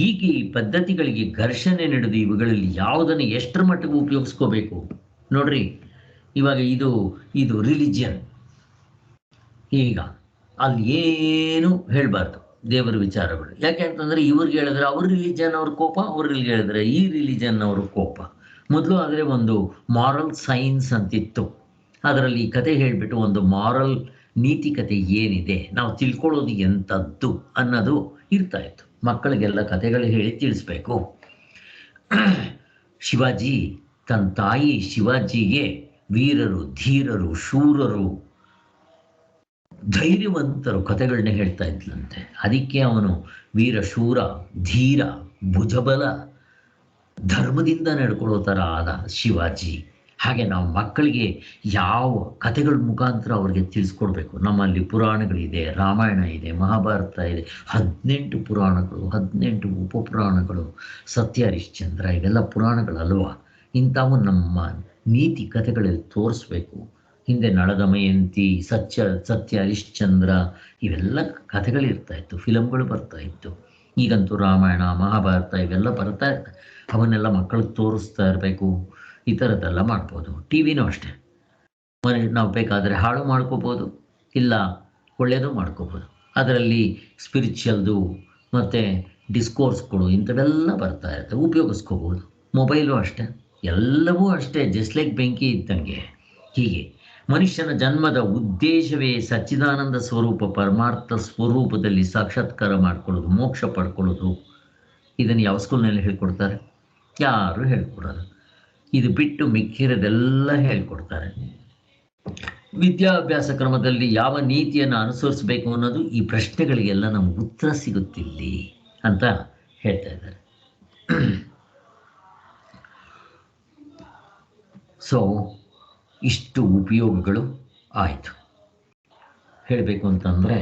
ಈಗ ಈ ಪದ್ಧತಿಗಳಿಗೆ ಘರ್ಷಣೆ ನಡೆದು ಇವುಗಳಲ್ಲಿ ಯಾವುದನ್ನು ಎಷ್ಟರ ಮಟ್ಟಿಗೆ ಉಪಯೋಗಿಸ್ಕೋಬೇಕು ನೋಡ್ರಿ. ಇವಾಗ ಇದು ರಿಲಿಜಿಯನ್. ಈಗ ಅಲ್ಲಿ ಏನು ಹೇಳಬಾರ್ದು ದೇವರ ವಿಚಾರಗಳು. ಯಾಕೆ ಅಂತಂದರೆ ಇವ್ರಿಗೆ ಹೇಳಿದ್ರೆ ಅವ್ರ ರಿಲಿಜನ್ ಅವ್ರ ಕೋಪ, ಅವ್ರಿಗೆ ಹೇಳಿದ್ರೆ ಈ ರಿಲಿಜನ್ ಅವ್ರ ಕೋಪ. ಮೊದಲು ಆದರೆ ಒಂದು ಮಾರಲ್ ಸೈನ್ಸ್ ಅಂತಿತ್ತು. ಅದರಲ್ಲಿ ಈ ಕತೆ ಹೇಳಿಬಿಟ್ಟು ಒಂದು ಮಾರಲ್ ನೀತಿಕತೆ ಏನಿದೆ, ನಾವು ತಿಳ್ಕೊಳ್ಳೋದು ಎಂಥದ್ದು ಅನ್ನೋದು ಇರ್ತಾ ಇತ್ತು. ಮಕ್ಕಳಿಗೆಲ್ಲ ಕತೆಗಳು ಹೇಳಿ ತಿಳಿಸ್ಬೇಕು. ಶಿವಾಜಿ ತನ್ನ ತಾಯಿ ಶಿವಾಜಿಗೆ ವೀರರು, ಧೀರರು, ಶೂರರು, ಧೈರ್ಯವಂತರು ಕತೆಗಳನ್ನ ಹೇಳ್ತಾ ಇದ್ಲಂತೆ. ಅದಕ್ಕೆ ಅವನು ವೀರ, ಶೂರ, ಧೀರ, ಭುಜಬಲ, ಧರ್ಮದಿಂದ ನಡ್ಕೊಳ್ಳೋ ಥರ ಆದ ಶಿವಾಜಿ. ಹಾಗೆ ನಾವು ಮಕ್ಕಳಿಗೆ ಯಾವ ಕಥೆಗಳ ಮುಖಾಂತರ ಅವ್ರಿಗೆ ತಿಳಿಸ್ಕೊಡ್ಬೇಕು. ನಮ್ಮಲ್ಲಿ ಪುರಾಣಗಳಿದೆ, ರಾಮಾಯಣ ಇದೆ, ಮಹಾಭಾರತ ಇದೆ, 18 ಪುರಾಣಗಳು, 18 ಉಪಪುರಾಣಗಳು, ಸತ್ಯ ಹರಿಶ್ಚಂದ್ರ, ಇವೆಲ್ಲ ಪುರಾಣಗಳಲ್ವ. ಇಂಥವು ನಮ್ಮ ನೀತಿ ಕಥೆಗಳಲ್ಲಿ ತೋರಿಸ್ಬೇಕು. ಹಿಂದೆ ನಳದಮಯಂತಿ, ಸತ್ಯ ಹರಿಶ್ಚಂದ್ರ, ಇವೆಲ್ಲ ಕಥೆಗಳಿರ್ತಾಯಿತ್ತು, ಫಿಲಮ್ಗಳು ಬರ್ತಾಯಿತ್ತು. ಈಗಂತೂ ರಾಮಾಯಣ, ಮಹಾಭಾರತ ಇವೆಲ್ಲ ಬರ್ತಾ ಇರ್ತವೆ. ಅವನ್ನೆಲ್ಲ ಮಕ್ಕಳಿಗೆ ತೋರಿಸ್ತಾ ಇರಬೇಕು. ಈ ಥರದ್ದೆಲ್ಲ ಮಾಡ್ಬೋದು. ಟಿ ವಿನೂ ಅಷ್ಟೇ, ನಾವು ಬೇಕಾದರೆ ಹಾಳು ಮಾಡ್ಕೋಬೋದು, ಇಲ್ಲ ಒಳ್ಳೆಯದು ಮಾಡ್ಕೋಬೋದು. ಅದರಲ್ಲಿ ಸ್ಪಿರಿಚುವಲ್ದು ಮತ್ತು ಡಿಸ್ಕೋರ್ಸ್ಗಳು ಇಂಥವೆಲ್ಲ ಬರ್ತಾ ಇರ್ತವೆ, ಉಪಯೋಗಿಸ್ಕೋಬೋದು. ಮೊಬೈಲು ಅಷ್ಟೇ, ಎಲ್ಲವೂ ಅಷ್ಟೇ, ಜಸ್ಟ್ ಲೈಕ್ ಬೆಂಕಿ ಇದ್ದಂಗೆ. ಹೀಗೆ ಮನುಷ್ಯನ ಜನ್ಮದ ಉದ್ದೇಶವೇ ಸಚ್ಚಿದಾನಂದ ಸ್ವರೂಪ ಪರಮಾರ್ಥ ಸ್ವರೂಪದಲ್ಲಿ ಸಾಕ್ಷಾತ್ಕಾರ ಮಾಡ್ಕೊಳ್ಳೋದು, ಮೋಕ್ಷ ಪಡ್ಕೊಳ್ಳೋದು. ಇದನ್ನು ಯಾವ ಸ್ಕೂಲ್ನಲ್ಲಿ ಹೇಳ್ಕೊಡ್ತಾರೆ? ಯಾರು ಹೇಳ್ಕೊಡೋದು. ಇದು ಬಿಟ್ಟು ಮಿಕ್ಕಿರೋದೆಲ್ಲ ಹೇಳ್ಕೊಡ್ತಾರೆ. ವಿದ್ಯಾಭ್ಯಾಸ ಕ್ರಮದಲ್ಲಿ ಯಾವ ನೀತಿಯನ್ನು ಅನುಸರಿಸಬೇಕು ಅನ್ನೋದು, ಈ ಪ್ರಶ್ನೆಗಳಿಗೆಲ್ಲ ನಮ್ಗೆ ಉತ್ತರ ಸಿಗುತ್ತಿಲ್ಲಿ ಅಂತ ಹೇಳ್ತಾ ಇದ್ದಾರೆ. ಸೊ ಇಷ್ಟು ಉಪಯೋಗಗಳು ಆಯಿತು. ಹೇಳಬೇಕು ಅಂತಂದರೆ